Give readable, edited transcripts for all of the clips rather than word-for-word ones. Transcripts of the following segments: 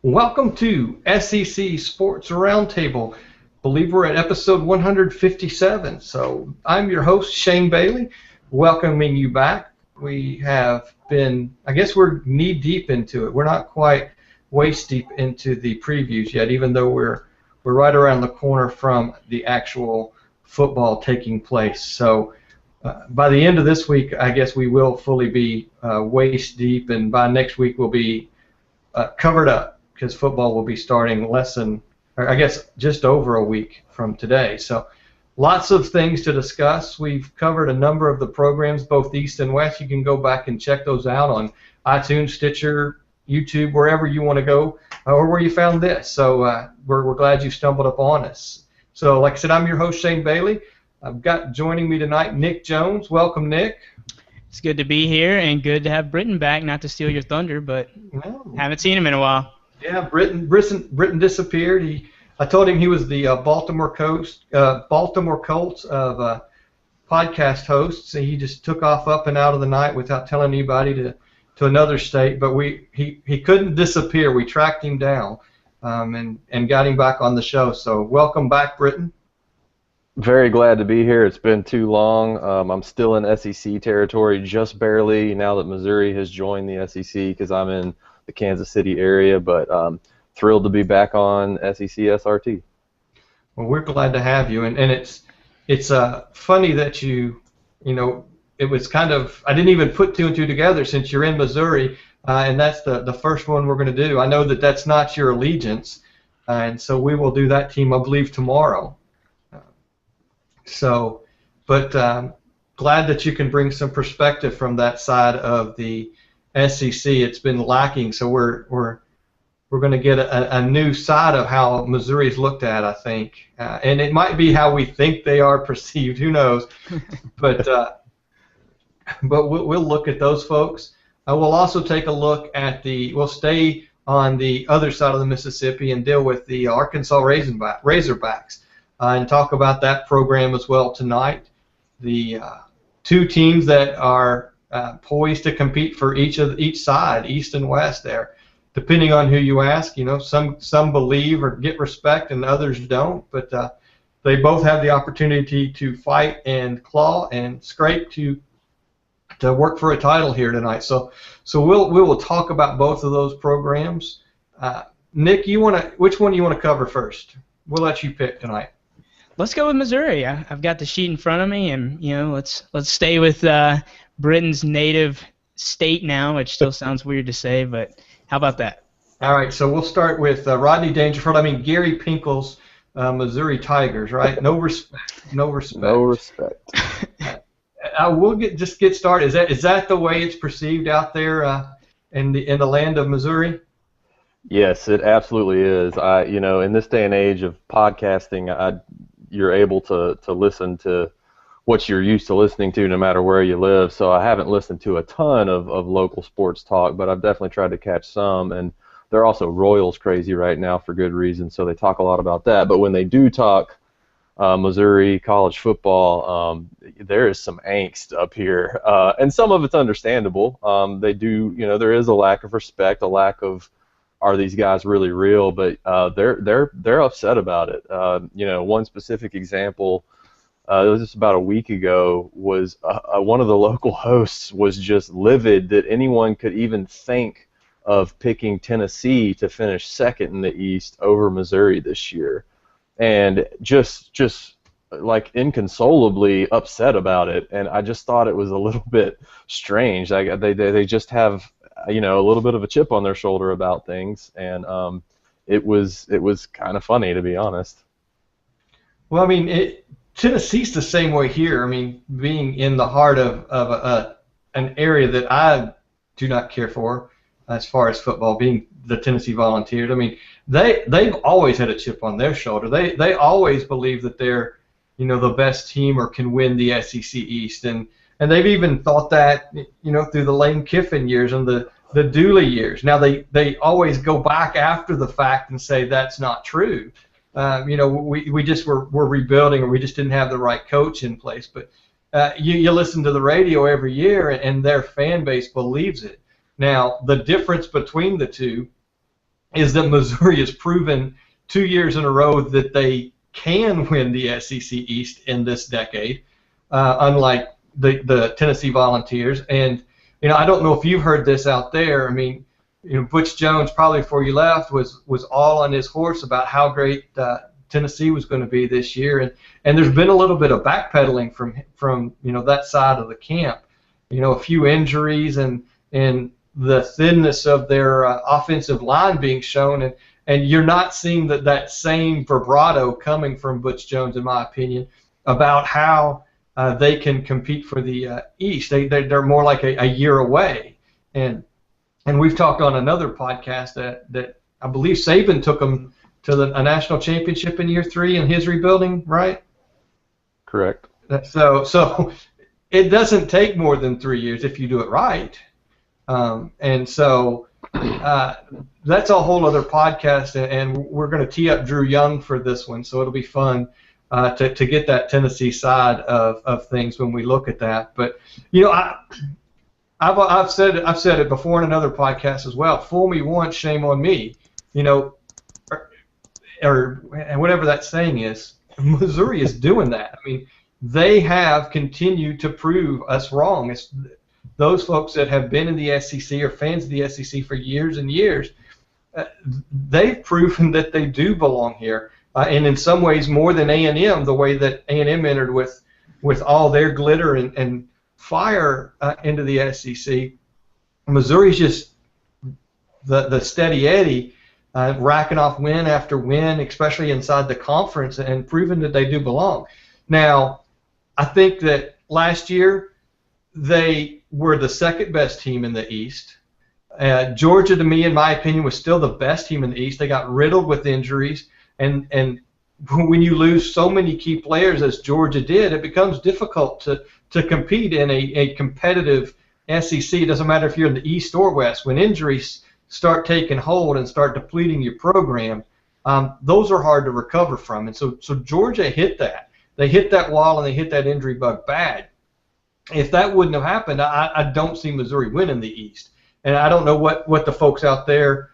Welcome to SEC Sports Roundtable. I believe we're at episode 157. So I'm your host, Shane Bailey, welcoming you back. We have been, I guess we're knee-deep into it. We're not quite waist-deep into the previews yet, even though we're right around the corner from the actual football taking place. So by the end of this week, I guess we will fully be waist-deep, and by next week we'll be covered up, because football will be starting just over a week from today. So lots of things to discuss. We've covered a number of the programs, both East and West. You can go back and check those out on iTunes, Stitcher, YouTube, wherever you want to go, or where you found this. So we're glad you stumbled upon us. So like I said, I'm your host, Shane Bailey. I've got joining me tonight Nick Jones. Welcome, Nick. It's good to be here and good to have Britton back, not to steal your thunder, but haven't seen him in a while. Yeah, Britton disappeared. I told him he was the Baltimore Colts of podcast hosts, and he just took off up and out of the night without telling anybody to another state. But he couldn't disappear. We tracked him down and got him back on the show. So welcome back, Britton. Very glad to be here. It's been too long. I'm still in SEC territory, just barely, now that Missouri has joined the SEC, because I'm in the Kansas City area, but thrilled to be back on SECSRT. Well, we're glad to have you, and it's funny that it was kind of, I didn't even put two and two together since you're in Missouri, and that's the first one we're going to do. I know that that's not your allegiance, and so we will do that team, I believe, tomorrow. But glad that you can bring some perspective from that side of the SEC. It's been lacking, so we're going to get a new side of how Missouri's looked at, I think, and it might be how we think they are perceived. Who knows? But we'll look at those folks. We'll also take a look at we'll stay on the other side of the Mississippi and deal with the Arkansas Razorbacks and talk about that program as well tonight. The two teams that are poised to compete for each side, East and West there, depending on who you ask. Some believe or get respect and others don't, but they both have the opportunity to fight and claw and scrape to work for a title here tonight. So we will talk about both of those programs. Nick, which one do you want to cover first? We'll let you pick tonight. Let's go with Missouri. I've got the sheet in front of me, and let's stay with Britton's native state now, which still sounds weird to say, but how about that? All right, so we'll start with Rodney Dangerfield. Gary Pinkel's Missouri Tigers, right? No respect. No respect. No respect. We'll just get started. Is that the way it's perceived out there in the land of Missouri? Yes, it absolutely is. In this day and age of podcasting, you're able to listen to what you're used to listening to no matter where you live. So I haven't listened to a ton of local sports talk, but I've definitely tried to catch some. And they're also Royals crazy right now for good reason, so they talk a lot about that. But when they do talk Missouri college football, there is some angst up here, and some of it's understandable. They do, there is a lack of respect, a lack of, are these guys really real? But they're upset about it. One specific example, it was just about a week ago, was one of the local hosts was just livid that anyone could even think of picking Tennessee to finish second in the East over Missouri this year, and just like inconsolably upset about it. And I just thought it was a little bit strange. They just have a little bit of a chip on their shoulder about things, and it was kind of funny, to be honest. Well, Tennessee's the same way here. Being in the heart of an area that I do not care for as far as football, being the Tennessee Volunteers. They've always had a chip on their shoulder. They always believe that they're the best team or can win the SEC East, and they've even thought that through the Lane Kiffin years and the Dooley years. Now they always go back after the fact and say that's not true. We just were rebuilding, or we just didn't have the right coach in place. But you listen to the radio every year, and their fan base believes it. Now, the difference between the two is that Missouri has proven 2 years in a row that they can win the SEC East in this decade, unlike the Tennessee Volunteers. And I don't know if you've heard this out there. I mean, Butch Jones, probably before you left, was all on his horse about how great Tennessee was going to be this year, and there's been a little bit of backpedaling from that side of the camp. A few injuries and the thinness of their offensive line being shown, and you're not seeing that same vibrato coming from Butch Jones, in my opinion, about how they can compete for the East. They're more like a year away, and we've talked on another podcast that I believe Saban took them to a national championship in year 3 in his rebuilding, right? Correct. So it doesn't take more than 3 years if you do it right. And so that's a whole other podcast, and we're going to tee up Drew Young for this one, so it'll be fun to get that Tennessee side of things when we look at that. But I've said it before in another podcast as well. Fool me once, shame on me. Or whatever that saying is. Missouri is doing that. I mean, they have continued to prove us wrong. It's those folks that have been in the SEC or fans of the SEC for years and years. They've proven that they do belong here, and in some ways more than A&M. The way that A&M entered with all their glitter and fire into the SEC, Missouri's just the steady Eddie, racking off win after win, especially inside the conference, and proving that they do belong. Now, I think that last year they were the second best team in the East. Georgia, to me, in my opinion, was still the best team in the East. They got riddled with injuries, and when you lose so many key players as Georgia did, it becomes difficult to compete in a competitive SEC. It doesn't matter if you're in the East or West. When injuries start taking hold and start depleting your program, those are hard to recover from. And so Georgia hit that. They hit that wall and they hit that injury bug bad. If that wouldn't have happened, I don't see Missouri winning the East. And I don't know what the folks out there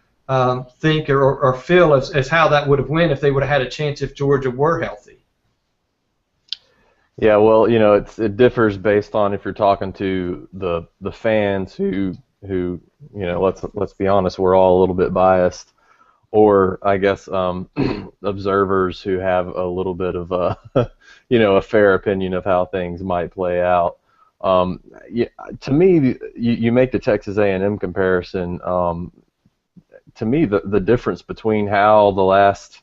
think or feel as how that would have went if they would have had a chance if Georgia were healthy. Yeah, well, it differs based on if you're talking to the fans who let's be honest, we're all a little bit biased, or I guess observers who have a little bit of a fair opinion of how things might play out. To me, you make the Texas A&M comparison. To me, the difference between how the last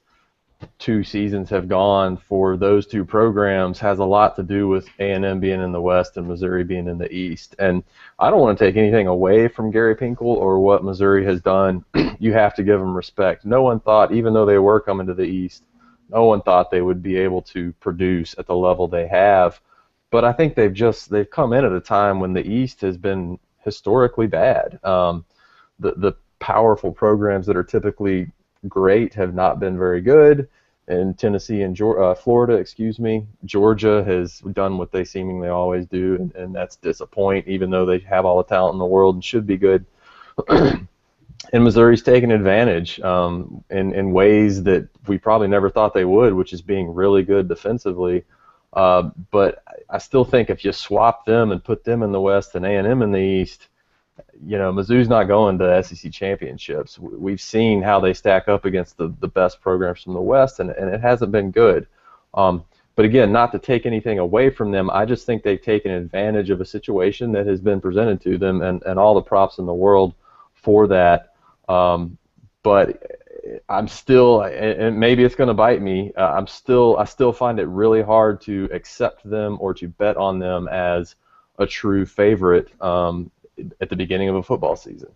2 seasons have gone for those 2 programs has a lot to do with A&M being in the West and Missouri being in the East. And I don't want to take anything away from Gary Pinkel or what Missouri has done. You have to give them respect. No one thought, even though they were coming to the East, no one thought they would be able to produce at the level they have. But I think they've come in at a time when the East has been historically bad. The powerful programs that are typically great have not been very good, and Tennessee and Florida, Georgia has done what they seemingly always do, and that's disappoint, even though they have all the talent in the world and should be good. And Missouri's taken advantage in ways that we probably never thought they would, which is being really good defensively. But I still think if you swap them and put them in the West and A&M in the East, Mizzou's not going to SEC championships. We've seen how they stack up against the best programs from the West, and it hasn't been good. But again, not to take anything away from them, I just think they've taken advantage of a situation that has been presented to them, and all the props in the world for that. But I'm still, and maybe it's going to bite me, I still find it really hard to accept them or to bet on them as a true favorite at the beginning of a football season.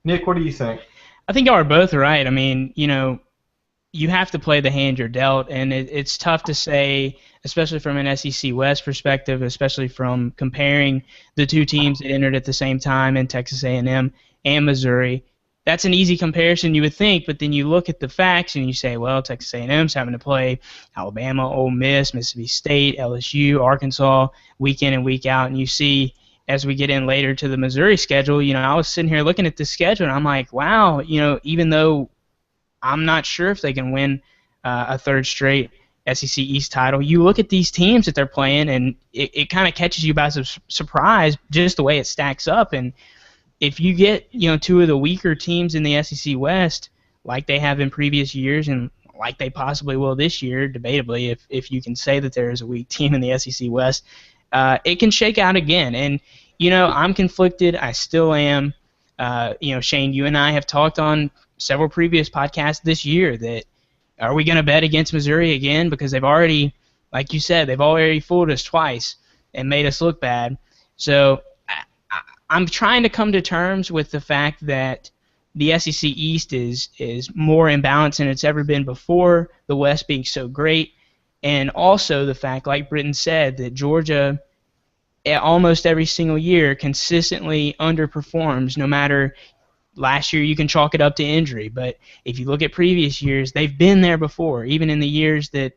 Nick, what do you think? I think y'all are both right. I mean, you have to play the hand you're dealt, and it's tough to say, especially from an SEC West perspective, especially from comparing the 2 teams that entered at the same time in Texas A&M and Missouri. That's an easy comparison, you would think, but then you look at the facts and you say, well, Texas A&M's having to play Alabama, Ole Miss, Mississippi State, LSU, Arkansas, week in and week out, and you see as we get in later to the Missouri schedule, I was sitting here looking at the schedule, and I'm like, wow, even though I'm not sure if they can win a third straight SEC East title, you look at these teams that they're playing, and it kind of catches you by surprise just the way it stacks up. And if you get, two of the weaker teams in the SEC West, like they have in previous years and like they possibly will this year, debatably, if you can say that there is a weak team in the SEC West, it can shake out again. And, I'm conflicted. I still am. Shane, you and I have talked on several previous podcasts this year that are we going to bet against Missouri again? Because they've already, like you said, they've already fooled us twice and made us look bad. So I'm trying to come to terms with the fact that the SEC East is more imbalanced than it's ever been before, the West being so great, and also the fact, like Britton said, that Georgia almost every single year consistently underperforms. No matter last year, you can chalk it up to injury, but if you look at previous years, they've been there before. Even in the years that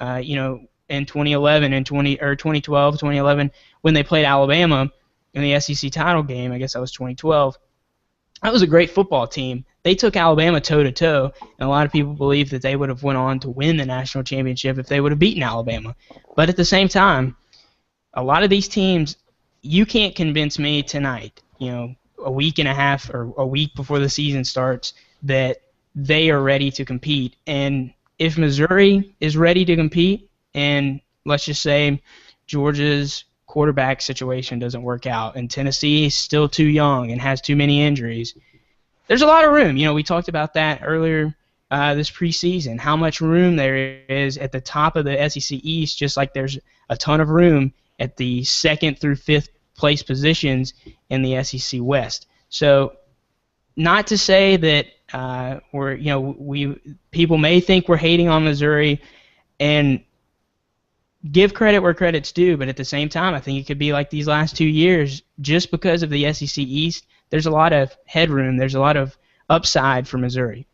in 2011 and 2012, 2011, when they played Alabama in the SEC title game, I guess that was 2012. That was a great football team. They took Alabama toe-to-toe, and a lot of people believe that they would have went on to win the national championship if they would have beaten Alabama. But at the same time, a lot of these teams, you can't convince me tonight, a week and a half or a week before the season starts, that they are ready to compete. And if Missouri is ready to compete, and let's just say Georgia's quarterback situation doesn't work out and Tennessee is still too young and has too many injuries, there's a lot of room. We talked about that earlier this preseason, how much room there is at the top of the SEC East, just like there's a ton of room at the 2nd through 5th place positions in the SEC West. So not to say that people may think we're hating on Missouri, and give credit where credit's due, but at the same time, I think it could be like these last 2 years, just because of the SEC East, there's a lot of headroom, there's a lot of upside for Missouri.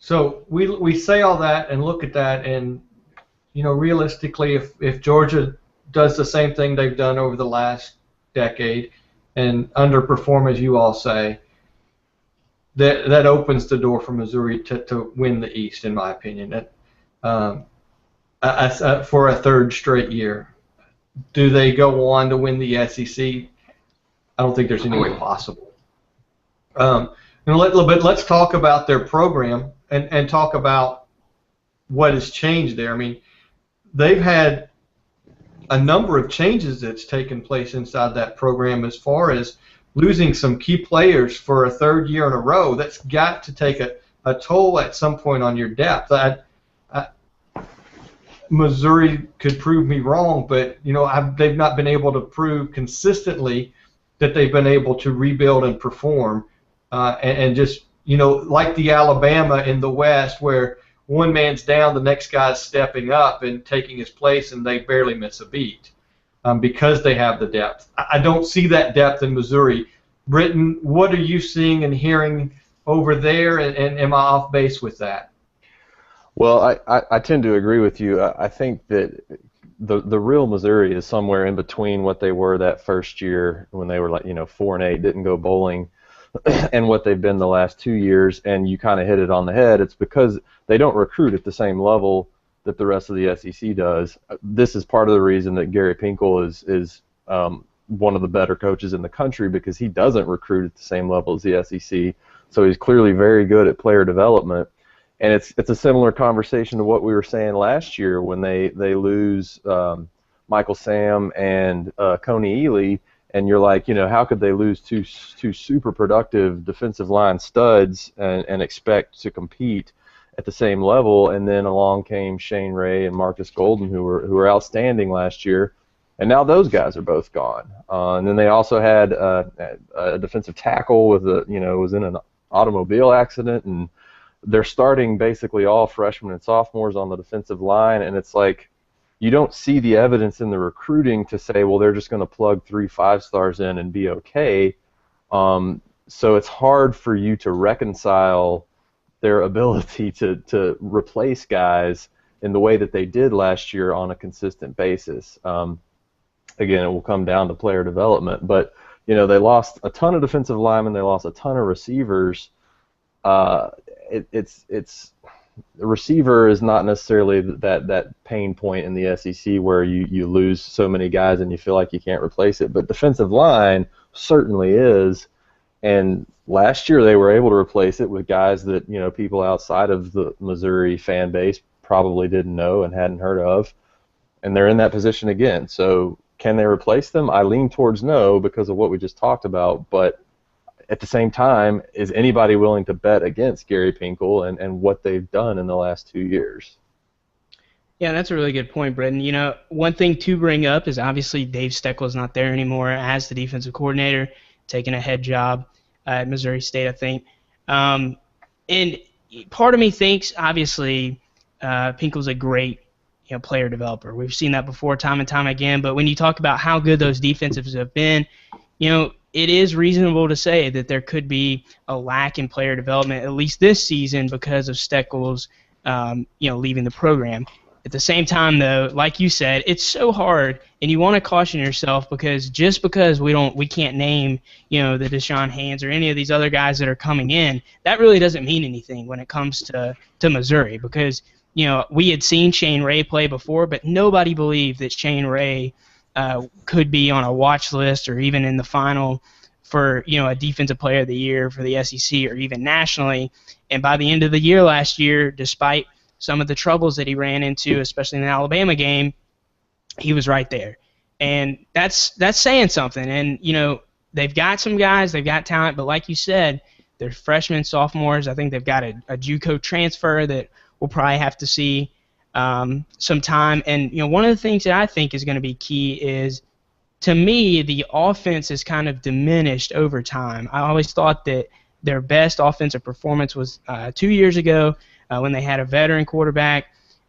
So we say all that and look at that, and realistically, if Georgia does the same thing they've done over the last decade and underperform, as you all say, that opens the door for Missouri to win the East, in my opinion. For a third straight year. Do they go on to win the SEC? I don't think there's any way possible. Let's talk about their program and talk about what has changed there. I mean, they've had a number of changes that's taken place inside that program as far as losing some key players for a third year in a row. That's got to take a toll at some point on your depth. Missouri could prove me wrong, but they've not been able to prove consistently that they've been able to rebuild and perform, and just like the Alabama in the West, where one man's down, the next guy's stepping up and taking his place, and they barely miss a beat because they have the depth. I don't see that depth in Missouri. Britton, what are you seeing and hearing over there, and am I off base with that? Well, I tend to agree with you. I think that the real Missouri is somewhere in between what they were that first year when they were 4-8, didn't go bowling, and what they've been the last 2 years. And you kind of hit it on the head. It's because they don't recruit at the same level that the rest of the SEC does. This is part of the reason that Gary Pinkel is one of the better coaches in the country, because he doesn't recruit at the same level as the SEC. So he's clearly very good at player development. And it's a similar conversation to what we were saying last year when they lose Michael Sam and Coney Ely, and you're like, how could they lose two super productive defensive line studs and expect to compete at the same level? And then along came Shane Ray and Marcus Golden, who were outstanding last year, and now those guys are both gone. And then they also had a defensive tackle with was in an automobile accident, and they're starting basically all freshmen and sophomores on the defensive line, and it's like you don't see the evidence in the recruiting to say, well, they're just going to plug 3 5-stars in and be okay. So it's hard for you to reconcile their ability to replace guys in the way that they did last year on a consistent basis. again, it will come down to player development. But, they lost a ton of defensive linemen. They lost a ton of receivers. It's the receiver is not necessarily that pain point in the SEC where you lose so many guys and you feel like you can't replace it. But defensive line certainly is. And last year they were able to replace it with guys that, people outside of the Missouri fan base probably didn't know and hadn't heard of. And they're in that position again. So can they replace them? I lean towards no because of what we just talked about. But at the same time, is anybody willing to bet against Gary Pinkel and what they've done in the last 2 years? Yeah, that's a really good point, Britton. One thing to bring up is obviously Dave Steckel's not there anymore as the defensive coordinator, taking a head job at Missouri State, I think. And part of me thinks, obviously, Pinkel's a great player developer. We've seen that before time and time again. But when you talk about how good those defensives have been, it is reasonable to say that there could be a lack in player development, at least this season, because of Steckel's, leaving the program. At the same time, though, like you said, it's so hard, and you want to caution yourself because just because we can't name, the Deshaun Haynes or any of these other guys that are coming in, that really doesn't mean anything when it comes to Missouri because, we had seen Shane Ray play before, but nobody believed that Shane Ray could be on a watch list or even in the final for a defensive player of the year for the SEC or even nationally. And by the end of the year last year, despite some of the troubles that he ran into, especially in the Alabama game, he was right there. And that's saying something. And they've got some guys, they've got talent, but like you said, they're freshmen, sophomores. I think they've got a JUCO transfer that we'll probably have to see some time. And one of the things that I think is going to be key is, to me, the offense is kind of diminished over time. I always thought that their best offensive performance was 2 years ago when they had a veteran quarterback,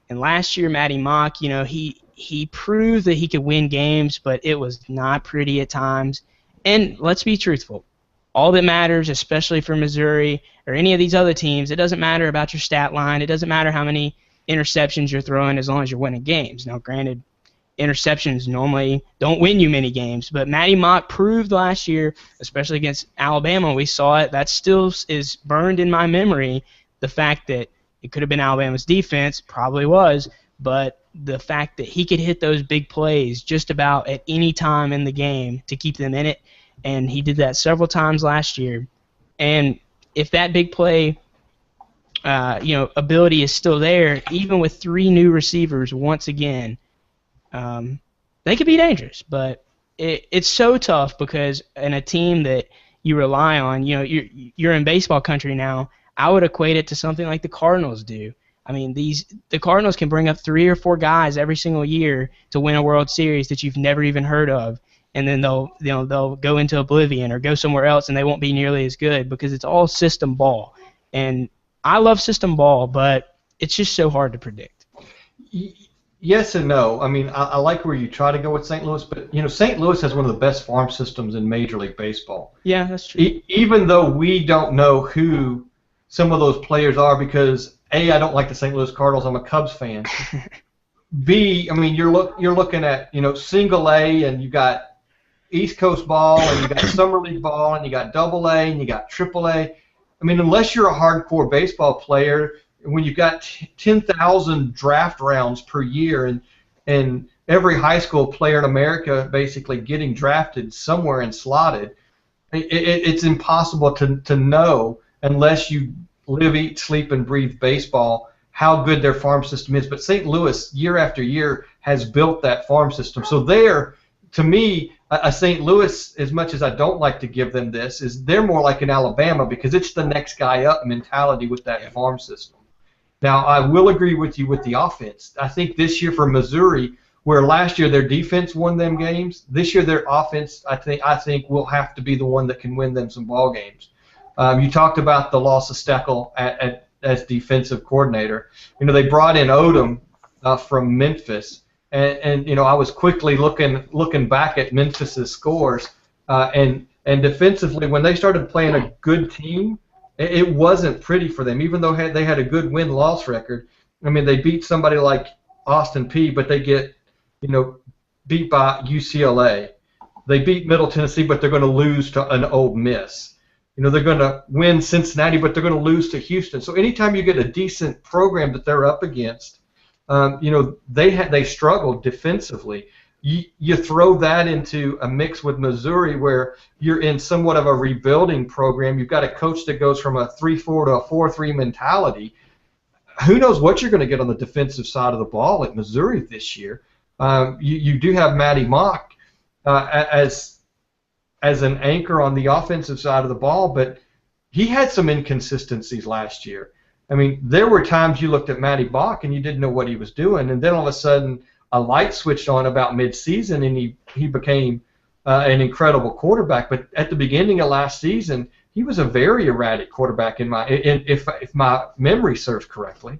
and last year Matty Mock, he proved that he could win games, but it was not pretty at times. And let's be truthful. All that matters, especially for Missouri or any of these other teams, it doesn't matter about your stat line. It doesn't matter how many interceptions you're throwing as long as you're winning games. Now, granted, interceptions normally don't win you many games, but Matty Mock proved last year, especially against Alabama, we saw it. That still is burned in my memory, the fact that it could have been Alabama's defense, probably was, but the fact that he could hit those big plays just about at any time in the game to keep them in it, and he did that several times last year. And if that big play ability is still there, even with 3 new receivers once again, they could be dangerous. But it's so tough because in a team that you rely on, you're in baseball country now, I would equate it to something like the Cardinals do. I mean, the Cardinals can bring up 3 or 4 guys every single year to win a World Series that you've never even heard of, and then they'll go into oblivion or go somewhere else, and they won't be nearly as good because it's all system ball. And I love system ball, but it's just so hard to predict. Yes and no. I mean, I like where you try to go with St. Louis, but St. Louis has one of the best farm systems in Major League Baseball. Yeah, that's true. Even though we don't know who some of those players are, because A, I don't like the St. Louis Cardinals. I'm a Cubs fan. B, I mean, you're looking at single A, and you got East Coast ball, and you got Summer League ball, and you got Double A, and you got Triple A. I mean, unless you're a hardcore baseball player, when you've got 10,000 draft rounds per year, and every high school player in America basically getting drafted somewhere and slotted, it's impossible to know unless you live, eat, sleep, and breathe baseball how good their farm system is. But St. Louis, year after year, has built that farm system. So to me, a St. Louis, as much as I don't like to give them this, is they're more like an Alabama because it's the next guy up mentality with that farm system. Now, I will agree with you with the offense. I think this year for Missouri, where last year their defense won them games, this year their offense, I think will have to be the one that can win them some ball games. You talked about the loss of Steckel as defensive coordinator. They brought in Odom from Memphis, and I was quickly looking back at Memphis's scores, and defensively when they started playing a good team, it wasn't pretty for them. Even though they had a good win-loss record, I mean they beat somebody like Austin Peay, but they get beat by UCLA. They beat Middle Tennessee, but they're going to lose to an Ole Miss. They're going to win Cincinnati, but they're going to lose to Houston. So anytime you get a decent program that they're up against, they struggled defensively. You throw that into a mix with Missouri, where you're in somewhat of a rebuilding program. You've got a coach that goes from a 3-4 to a 4-3 mentality. Who knows what you're going to get on the defensive side of the ball at Missouri this year? You do have Matty Mock as an anchor on the offensive side of the ball, but he had some inconsistencies last year. I mean, there were times you looked at Matty Mock and you didn't know what he was doing, and then all of a sudden a light switched on about mid-season, and he became an incredible quarterback. But at the beginning of last season, he was a very erratic quarterback if my memory serves correctly.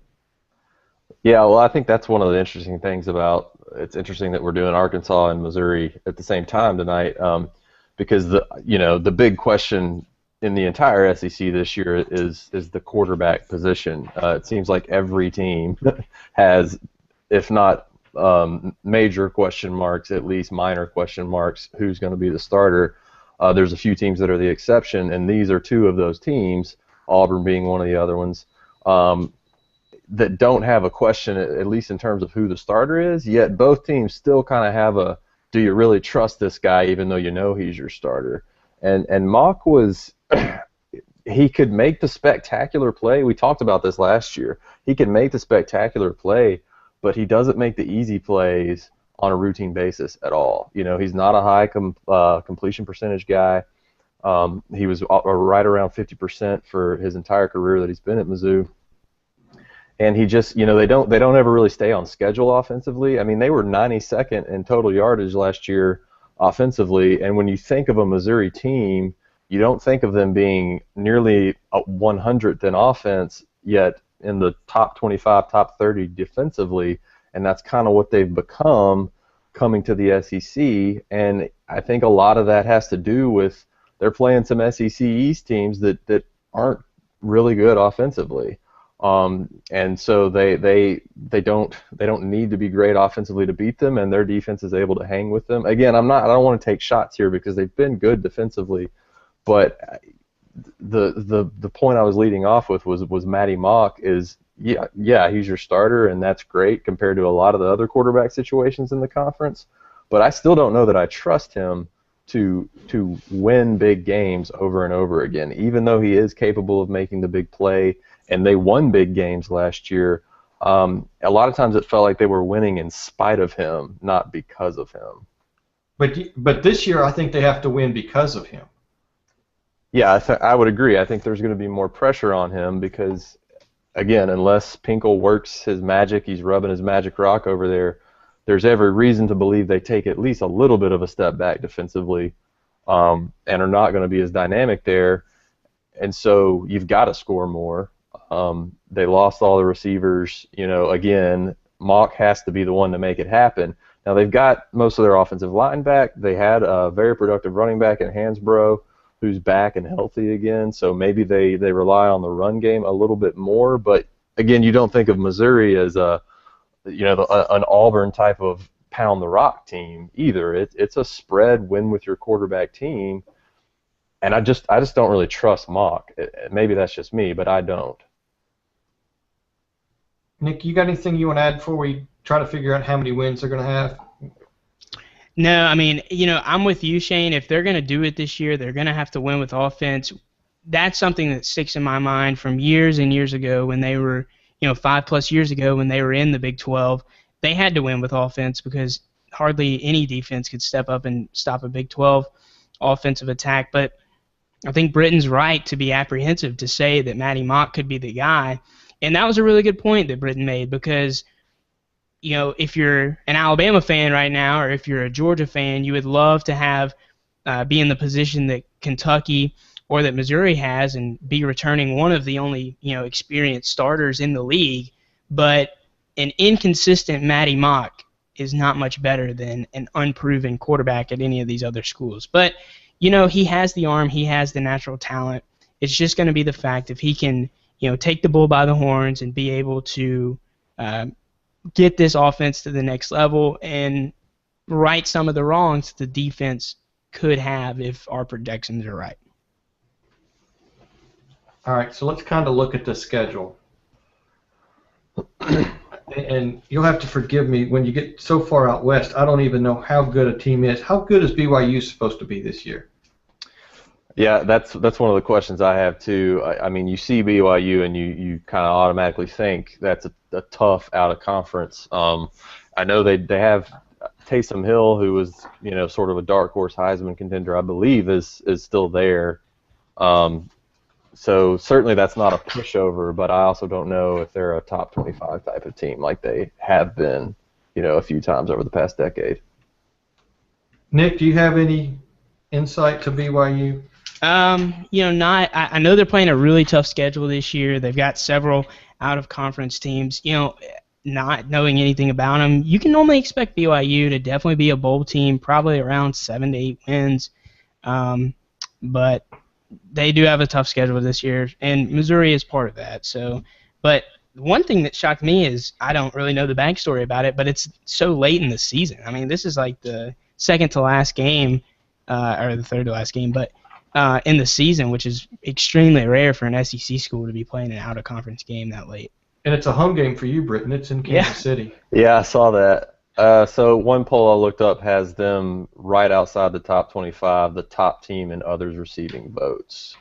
Yeah, well, I think that's one of the interesting things about it's interesting that we're doing Arkansas and Missouri at the same time tonight, because the big question in the entire SEC this year is the quarterback position. It seems like every team has, if not major question marks, at least minor question marks, who's going to be the starter. There's a few teams that are the exception, and these are two of those teams, Auburn being one of the other ones, that don't have a question, at least in terms of who the starter is, yet both teams still kind of have a, do you really trust this guy even though you know he's your starter? And Mock was, he could make the spectacular play. We talked about this last year. He could make the spectacular play, but he doesn't make the easy plays on a routine basis at all. He's not a high completion percentage guy. He was right around 50% for his entire career that he's been at Mizzou. And he just, they don't ever really stay on schedule offensively. I mean, they were 92nd in total yardage last year offensively, and when you think of a Missouri team, you don't think of them being nearly 100th in offense, yet in the top 25, top 30 defensively, and that's kind of what they've become coming to the SEC. And I think a lot of that has to do with they're playing some SEC East teams that aren't really good offensively, and so they don't need to be great offensively to beat them, and their defense is able to hang with them. Again, I don't want to take shots here because they've been good defensively, but the point I was leading off with was Matty Mock is, yeah, he's your starter, and that's great compared to a lot of the other quarterback situations in the conference, but I still don't know that I trust him to win big games over and over again, even though he is capable of making the big play, and they won big games last year. A lot of times it felt like they were winning in spite of him, not because of him. But this year I think they have to win because of him. Yeah, I would agree. I think there's going to be more pressure on him because, again, unless Pinkel works his magic, he's rubbing his magic rock over there, there's every reason to believe they take at least a little bit of a step back defensively, and are not going to be as dynamic there. And so you've got to score more. They lost all the receivers. Again, Mock has to be the one to make it happen. Now, they've got most of their offensive line back. They had a very productive running back in Hansbrough, who's back and healthy again, so maybe they rely on the run game a little bit more. But again, you don't think of Missouri as an Auburn type of pound the rock team either. It's a spread win with your quarterback team, and I just don't really trust Mock. Maybe that's just me, but I don't. Nick, you got anything you want to add before we try to figure out how many wins they're going to have? No, I mean, I'm with you, Shane. If they're going to do it this year, they're going to have to win with offense. That's something that sticks in my mind from years and years ago when they were, 5+ years ago when they were in the Big 12. They had to win with offense because hardly any defense could step up and stop a Big 12 offensive attack. But I think Britton's right to be apprehensive to say that Matty Mock could be the guy. And that was a really good point that Britton made because if you're an Alabama fan right now or if you're a Georgia fan, you would love to have be in the position that Kentucky or that Missouri has and be returning one of the only experienced starters in the league. But an inconsistent Matty Mock is not much better than an unproven quarterback at any of these other schools. But he has the arm, he has the natural talent. It's just going to be the fact if he can take the bull by the horns and be able to get this offense to the next level. And right some of the wrongs the defense could have if our projections are right. All right, so let's kind of look at the schedule. And you'll have to forgive me, when you get so far out west, I don't even know how good a team is. How good is BYU supposed to be this year? Yeah, that's one of the questions I have too. I mean, you see BYU and you kind of automatically think that's a tough out of conference. I know they have Taysom Hill, who was sort of a dark horse Heisman contender, I believe, is still there. So certainly that's not a pushover, but I also don't know if they're a top 25 type of team like they have been, a few times over the past decade. Nick, do you have any insight to BYU? I know they're playing a really tough schedule this year. They've got several out-of-conference teams. Not knowing anything about them, you can normally expect BYU to definitely be a bowl team, probably around 7 to 8 wins. But they do have a tough schedule this year, and Missouri is part of that. So, but one thing that shocked me is I don't really know the backstory about it, but it's so late in the season. I mean, this is like the second to last game, or the third to last game, but in the season, which is extremely rare for an SEC school to be playing an out-of-conference game that late. And it's a home game for you, Britton. It's in Kansas City. Yeah, I saw that. So one poll I looked up has them right outside the top 25, the top team in others receiving votes.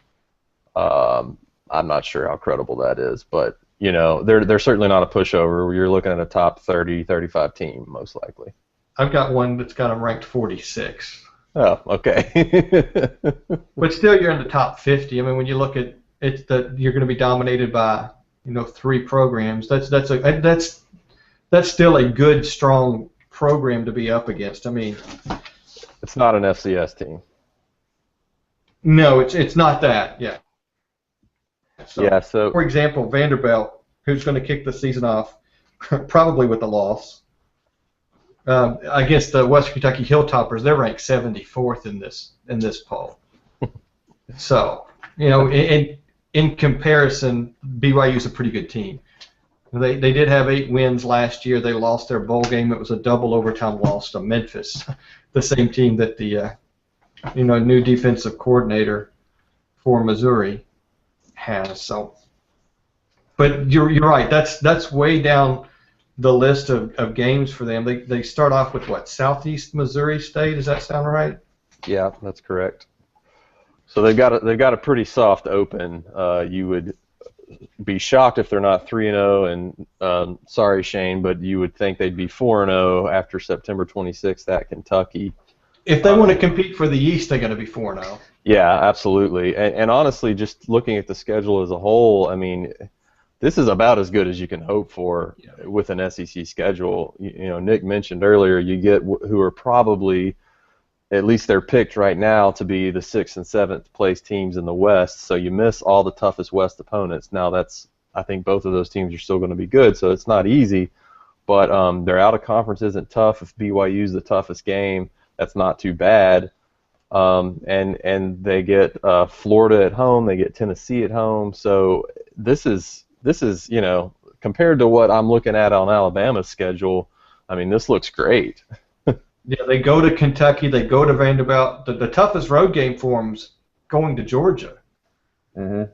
I'm not sure how credible that is, but they're certainly not a pushover. You're looking at a top 30, 35 team most likely. I've got one that's got them ranked 46. Oh, okay. But still, you're in the top 50. I mean, when you look at it, you're going to be dominated by 3 programs. That's still a good, strong program to be up against. I mean, it's not an FCS team. No, it's not that. Yeah. So for example, Vanderbilt, who's going to kick the season off, probably with a loss, against the West Kentucky Hilltoppers, they're ranked 74th in this poll. So in comparison, BYU's a pretty good team. They did have 8 wins last year. They lost their bowl game. It was a double overtime loss to Memphis, the same team that the new defensive coordinator for Missouri has. So, but you're right. That's way down the list of games for them. They start off with what, Southeast Missouri State? Does that sound right? Yeah, that's correct. So they've got a pretty soft open. You would be shocked if they're not 3-0, and sorry Shane, but you would think they'd be 4-0 after September 26th at Kentucky. If they want to compete for the East, they're going to be 4-0. Yeah, absolutely. And honestly, just looking at the schedule as a whole, I mean, this is about as good as you can hope for with an SEC schedule. Nick mentioned earlier, you get who are probably, at least they're picked right now to be the 6th and 7th place teams in the West, so you miss all the toughest West opponents. Now I think both of those teams are still going to be good, so it's not easy, but their out of conference isn't tough. If BYU's the toughest game, that's not too bad. And they get Florida at home, they get Tennessee at home, so this is compared to what I'm looking at on Alabama's schedule, I mean, this looks great. Yeah, they go to Kentucky, they go to Vanderbilt. The toughest road game for them's going to Georgia. Mm-hmm.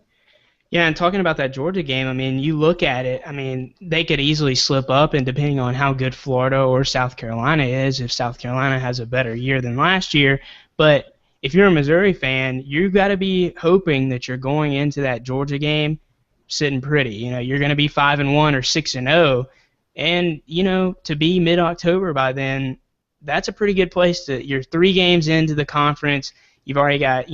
Yeah, and talking about that Georgia game, I mean, you look at it, I mean, they could easily slip up, and depending on how good Florida or South Carolina is, if South Carolina has a better year than last year. But if you're a Missouri fan, you've got to be hoping that you're going into that Georgia game sitting pretty. You're going to be 5-1 or 6-0, and to be mid-October by then, that's a pretty good place to. You're 3 games into the conference. You've already got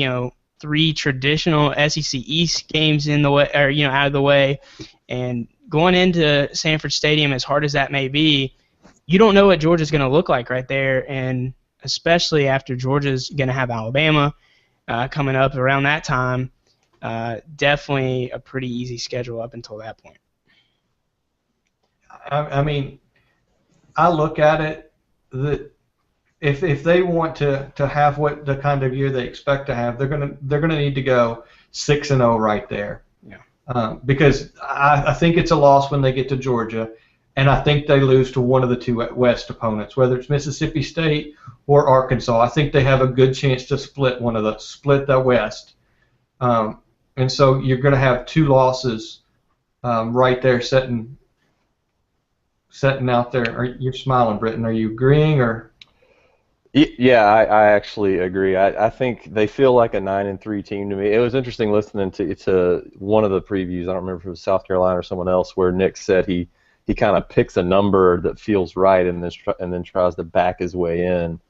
3 traditional SEC East games in the way, or out of the way, and going into Sanford Stadium, as hard as that may be, you don't know what Georgia's going to look like right there, and especially after Georgia's going to have Alabama coming up around that time. Definitely a pretty easy schedule up until that point. I mean, I look at it that if they want to have what the kind of year they expect to have, they're gonna need to go 6-0 right there. Yeah. Because I think it's a loss when they get to Georgia, and I think they lose to one of the two West opponents, whether it's Mississippi State or Arkansas. I think they have a good chance to split the West, and so you're going to have two losses right there setting out there. You're smiling, Britton. Are you agreeing or? Yeah, I actually agree. I think they feel like a 9-3 team to me. It was interesting listening to one of the previews. I don't remember if it was South Carolina or someone else, where Nick said he kind of picks a number that feels right and then tries to back his way in.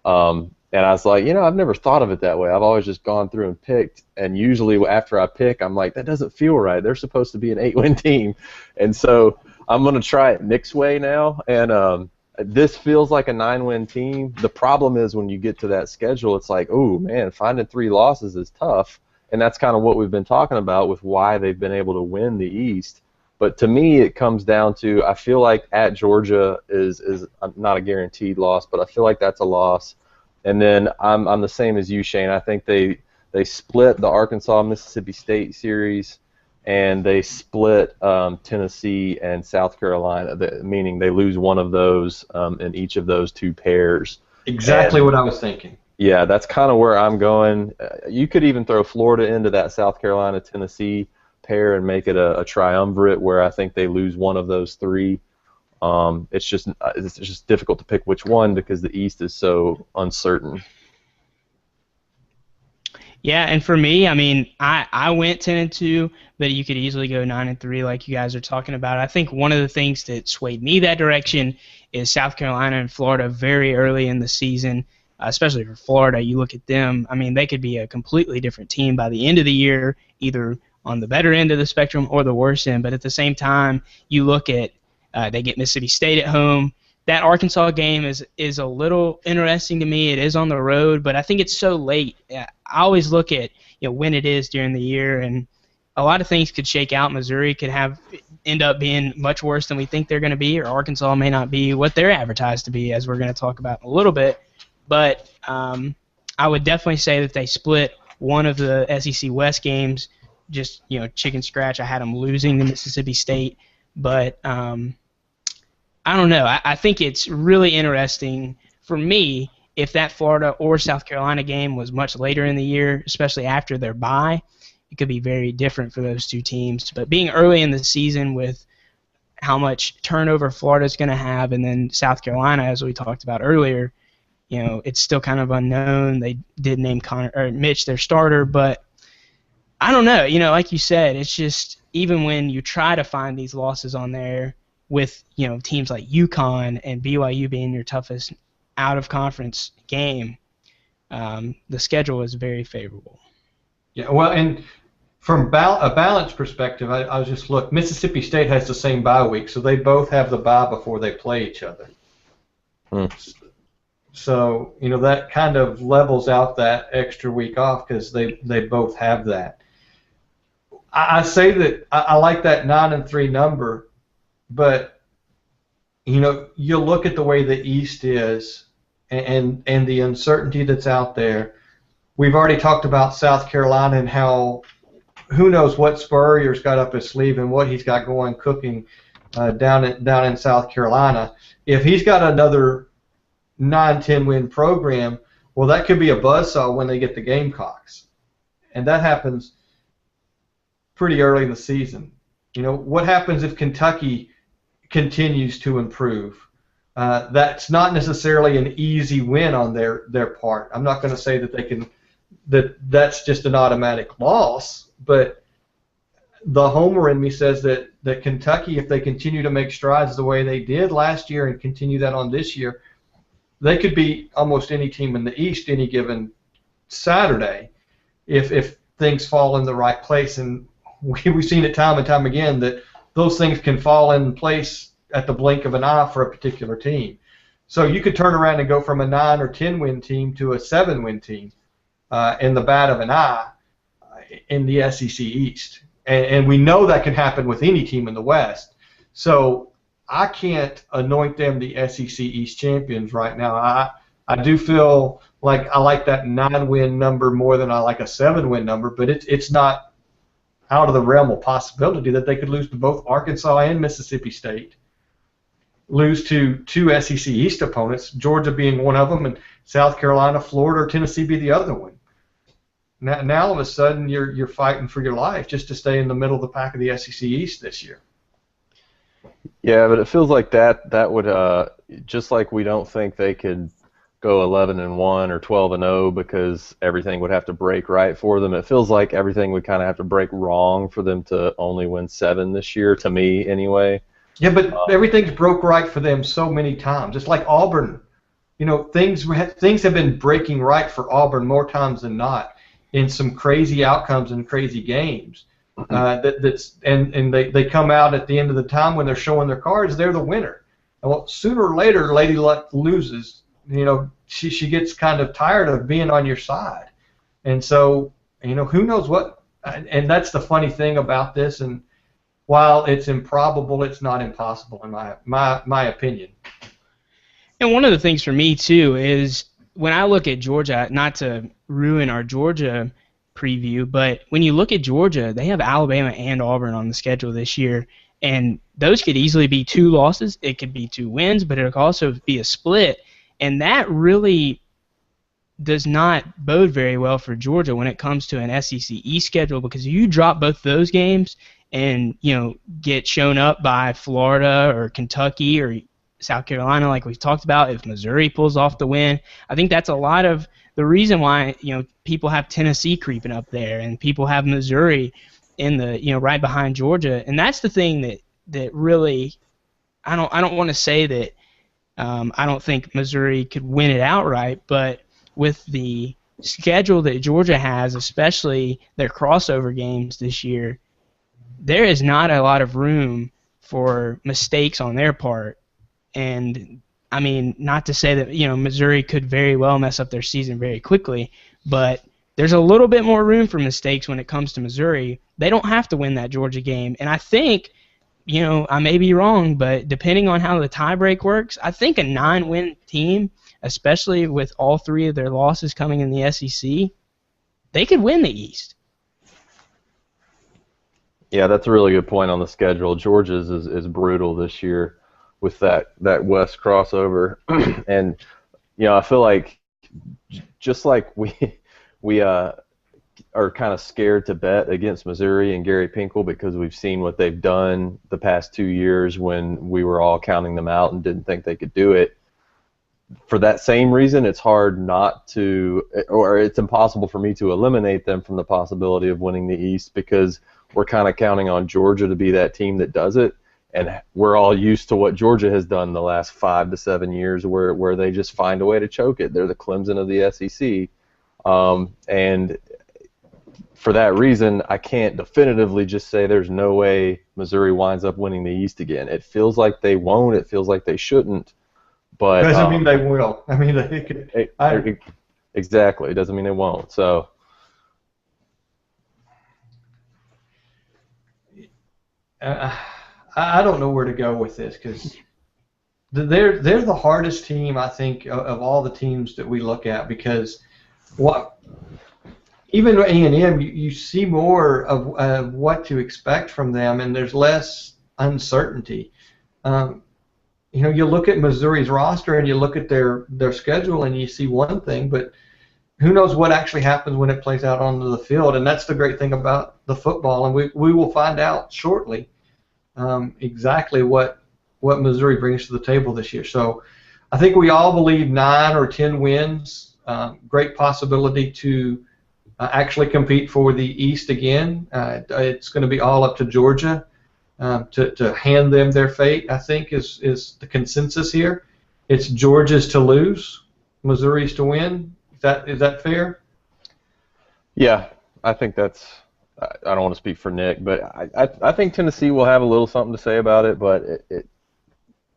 And I was like, I've never thought of it that way. I've always just gone through and picked, and usually after I pick, I'm like, that doesn't feel right. They're supposed to be an 8-win team, and so I'm going to try it Nick's way now, and this feels like a 9-win team. The problem is when you get to that schedule, it's like, oh, man, finding 3 losses is tough, and that's kind of what we've been talking about with why they've been able to win the East. But to me, it comes down to, I feel like at Georgia is not a guaranteed loss, but I feel like that's a loss. And then I'm the same as you, Shane. I think they split the Arkansas-Mississippi State series, and they split Tennessee and South Carolina, meaning they lose one of those in each of those 2 pairs. Exactly what I was thinking. Yeah, that's kind of where I'm going. You could even throw Florida into that South Carolina-Tennessee pair and make it a triumvirate where I think they lose one of those 3. It's just difficult to pick which one because the East is so uncertain. Yeah, and for me, I mean, I went 10-2, but you could easily go 9-3, like you guys are talking about. I think one of the things that swayed me that direction is South Carolina and Florida very early in the season, especially for Florida. You look at them; I mean, they could be a completely different team by the end of the year, either on the better end of the spectrum or the worse end. But at the same time, you look at they get Mississippi State at home. That Arkansas game is a little interesting to me. It is on the road, but I think it's so late. I always look at when it is during the year, and a lot of things could shake out. Missouri could end up being much worse than we think they're going to be, or Arkansas may not be what they're advertised to be, as we're going to talk about in a little bit. But I would definitely say that they split one of the SEC West games. Just chicken scratch. I had them losing to Mississippi State, but I don't know. I think it's really interesting for me if that Florida or South Carolina game was much later in the year, especially after their bye. It could be very different for those 2 teams. But being early in the season with how much turnover Florida's going to have, and then South Carolina, as we talked about earlier, it's still kind of unknown. They did name Mitch their starter, but I don't know. Like you said, it's just even when you try to find these losses on there, with teams like UConn and BYU being your toughest out-of-conference game, the schedule is very favorable. Yeah, well, and from a balance perspective, I was just look. Mississippi State has the same bye week, so they both have the bye before they play each other. So that kind of levels out that extra week off because they both have that. I say that I like that 9-3 number. But you look at the way the East is and the uncertainty that's out there. We've already talked about South Carolina and how who knows what Spurrier's got up his sleeve and what he's got going cooking down in South Carolina. If he's got another 9-10 win program, well, that could be a buzzsaw when they get the Gamecocks, and that happens pretty early in the season. What happens if Kentucky continues to improve? That's not necessarily an easy win on their part. I'm not going to say that that's just an automatic loss, but the homer in me says that Kentucky, if they continue to make strides the way they did last year and continue that on this year, they could beat almost any team in the East any given Saturday if things fall in the right place. And we've seen it time and time again that those things can fall in place at the blink of an eye for a particular team. So you could turn around and go from a 9 or 10 win team to a 7-win team in the bat of an eye in the SEC East. And we know that can happen with any team in the West. So I can't anoint them the SEC East champions right now. I do feel like I like that 9-win number more than I like a 7-win number, but it's not out of the realm of possibility that they could lose to both Arkansas and Mississippi State. lose to two SEC East opponents, Georgia being one of them, and South Carolina, Florida, or Tennessee be the other one. Now all of a sudden you're fighting for your life just to stay in the middle of the pack of the SEC East this year. Yeah, but it feels like that would just like we don't think they could go 11-1 or 12-0 because everything would have to break right for them. It feels like everything would kind of have to break wrong for them to only win 7 this year, to me anyway. Yeah, but everything's broke right for them so many times. It's like Auburn. You know, things have been breaking right for Auburn more times than not in some crazy outcomes and crazy games. And they come out at the end of the time when they're showing their cards, they're the winner. And well, sooner or later, Lady Luck loses. You know, she gets kind of tired of being on your side, and so who knows what. And that's the funny thing about this. And while it's improbable, it's not impossible in my opinion. And one of the things for me too is when I look at Georgia, not to ruin our Georgia preview, but when you look at Georgia, they have Alabama and Auburn on the schedule this year, and those could easily be 2 losses. It could be 2 wins, but it could also be a split. And that really does not bode very well for Georgia when it comes to an SEC East schedule, because if you drop both those games and get shown up by Florida or Kentucky or South Carolina, like we've talked about, if Missouri pulls off the win, I think that's a lot of the reason why people have Tennessee creeping up there and people have Missouri in the right behind Georgia, and that's the thing that really I don't want to say that. I don't think Missouri could win it outright, but with the schedule that Georgia has, especially their crossover games this year, there is not a lot of room for mistakes on their part. And, I mean, not to say that, Missouri could very well mess up their season very quickly, but there's a little bit more room for mistakes when it comes to Missouri. They don't have to win that Georgia game. And I think I may be wrong, but depending on how the tiebreak works, I think a 9-win team, especially with all 3 of their losses coming in the SEC, they could win the East. Yeah, that's a really good point on the schedule. Georgia's is brutal this year with that West crossover, and I feel like just like we are kind of scared to bet against Missouri and Gary Pinkel because we've seen what they've done the past 2 years when we were all counting them out and didn't think they could do it. For that same reason, it's hard not to, or it's impossible for me to eliminate them from the possibility of winning the East because we're kind of counting on Georgia to be that team that does it, and we're all used to what Georgia has done the last 5 to 7 years where they just find a way to choke it. They're the Clemson of the SEC, and for that reason, I can't definitively just say there's no way Missouri winds up winning the East again. It feels like they won't. It feels like they shouldn't. But doesn't mean they will. I mean, they could. Exactly. It doesn't mean they won't. So. I don't know where to go with this because they're the hardest team, I think, of all the teams that we look at because even A&M, you see more of what to expect from them, and there's less uncertainty. You look at Missouri's roster and you look at their schedule and you see one thing, but who knows what actually happens when it plays out onto the field, and that's the great thing about the football, and we will find out shortly exactly what Missouri brings to the table this year. So I think we all believe 9 or 10 wins, great possibility to actually compete for the East again. It's going to be all up to Georgia to hand them their fate, I think, is the consensus here. It's Georgia's to lose, Missouri's to win. Is that fair? Yeah, I think that's – I don't want to speak for Nick, but I think Tennessee will have a little something to say about it, but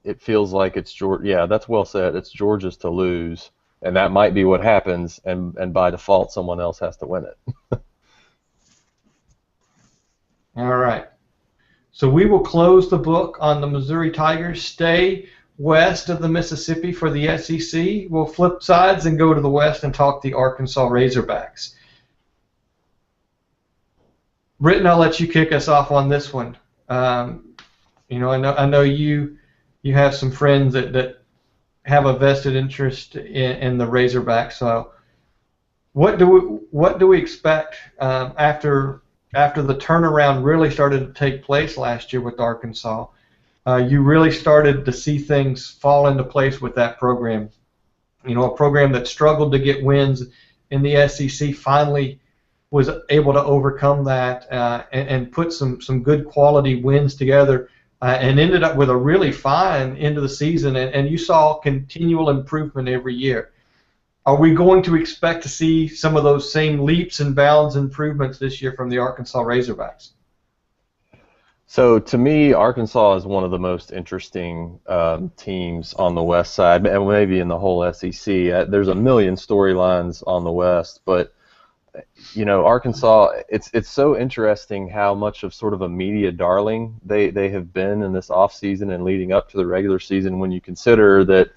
it feels like it's Georgia. Yeah, that's well said. It's Georgia's to lose. And that might be what happens, and by default, someone else has to win it. All right. So we will close the book on the Missouri Tigers. Stay west of the Mississippi for the SEC. We'll flip sides and go to the west and talk the Arkansas Razorbacks. Britton, I'll let you kick us off on this one. I know you you have some friends that have a vested interest in the Razorbacks. So what do we expect after the turnaround really started to take place last year with Arkansas? You really started to see things fall into place with that program. A program that struggled to get wins in the SEC finally was able to overcome that and put some good quality wins together and ended up with a really fine end of the season, and you saw continual improvement every year. Are we going to expect to see some of those same leaps and bounds improvements this year from the Arkansas Razorbacks? So to me, Arkansas is one of the most interesting teams on the West side, and maybe in the whole SEC. There's a million storylines on the West, but Arkansas, it's so interesting how much of sort of a media darling they have been in this offseason and leading up to the regular season when you consider that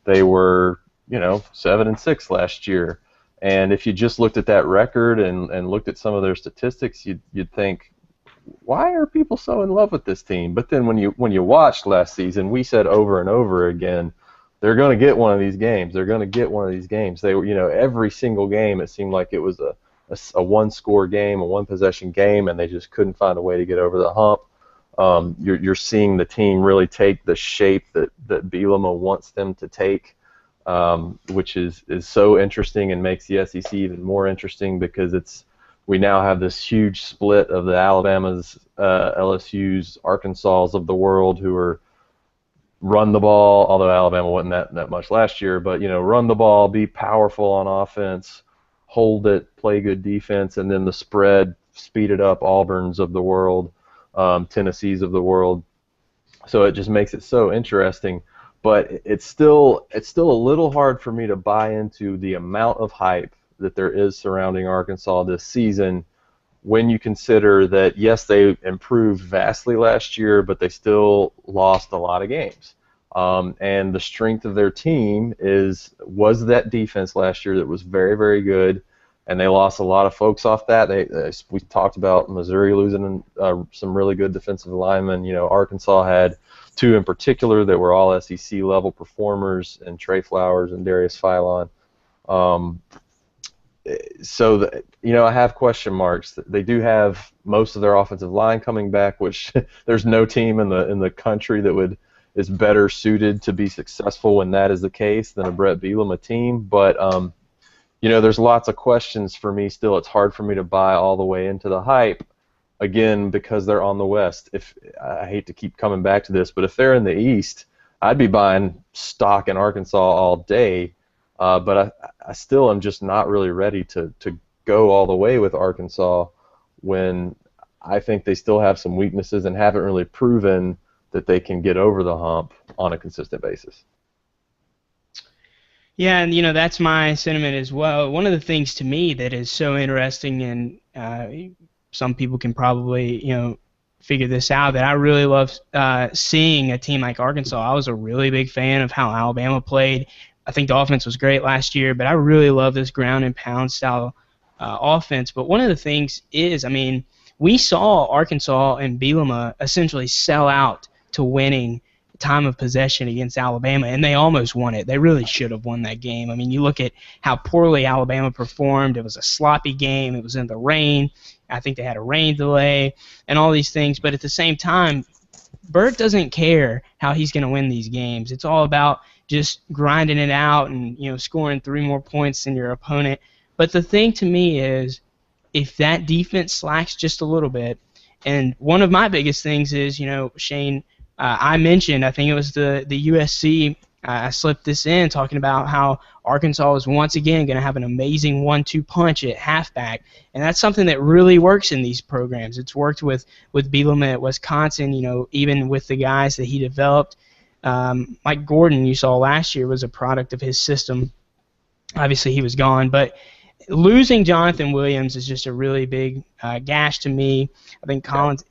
they were 7-6 last year. And if you just looked at that record and looked at some of their statistics, you'd think, why are people so in love with this team? But then when you watched last season, we said over and over again, they're going to get one of these games. They're going to get one of these games. They were, every single game it seemed like it was a one-score game, a one-possession game, and they just couldn't find a way to get over the hump. You're seeing the team really take the shape that Bielema wants them to take, which is so interesting and makes the SEC even more interesting because we now have this huge split of the Alabamas, LSU's, Arkansas of the world who are run the ball, although Alabama wasn't that much last year, but run the ball, be powerful on offense, hold it, play good defense, and then the spread, speed it up, Auburn's of the world, Tennessee's of the world. So it just makes it so interesting. But it's still a little hard for me to buy into the amount of hype that there is surrounding Arkansas this season when you consider that, yes, they improved vastly last year, but they still lost a lot of games. And the strength of their team was that defense last year that was very, very good, and they lost a lot of folks off that. We talked about Missouri losing some really good defensive linemen. Arkansas had two in particular that were all SEC level performers, and Trey Flowers and Darius Philon. So I have question marks. They do have most of their offensive line coming back, which there's no team in the country that is better suited to be successful when that is the case than a Brett Bielema team. But there's lots of questions for me still. It's hard for me to buy all the way into the hype, again, because they're on the West. I hate to keep coming back to this, but if they're in the East, I'd be buying stock in Arkansas all day. But I still am just not really ready to go all the way with Arkansas when I think they still have some weaknesses and haven't really proven that they can get over the hump on a consistent basis. Yeah, and that's my sentiment as well. One of the things to me that is so interesting, and some people can probably figure this out, that I really love seeing a team like Arkansas. I was a really big fan of how Alabama played. I think the offense was great last year, but I really love this ground and pound style offense. But one of the things is, we saw Arkansas and Bielema essentially sell out to winning time of possession against Alabama, and they almost won it. They really should have won that game. You look at how poorly Alabama performed. It was a sloppy game. It was in the rain. I think they had a rain delay and all these things. But at the same time, Burt doesn't care how he's going to win these games. It's all about just grinding it out and scoring 3 more points than your opponent. But the thing to me is, if that defense slacks just a little bit, and one of my biggest things is, Shane, I mentioned, I think it was the USC, I slipped this in, talking about how Arkansas is once again going to have an amazing 1-2 punch at halfback, and that's something that really works in these programs. It's worked with Bielema at Wisconsin, even with the guys that he developed. Mike Gordon, you saw last year, was a product of his system. Obviously, he was gone, but losing Jonathan Williams is just a really big gash to me. I think Collins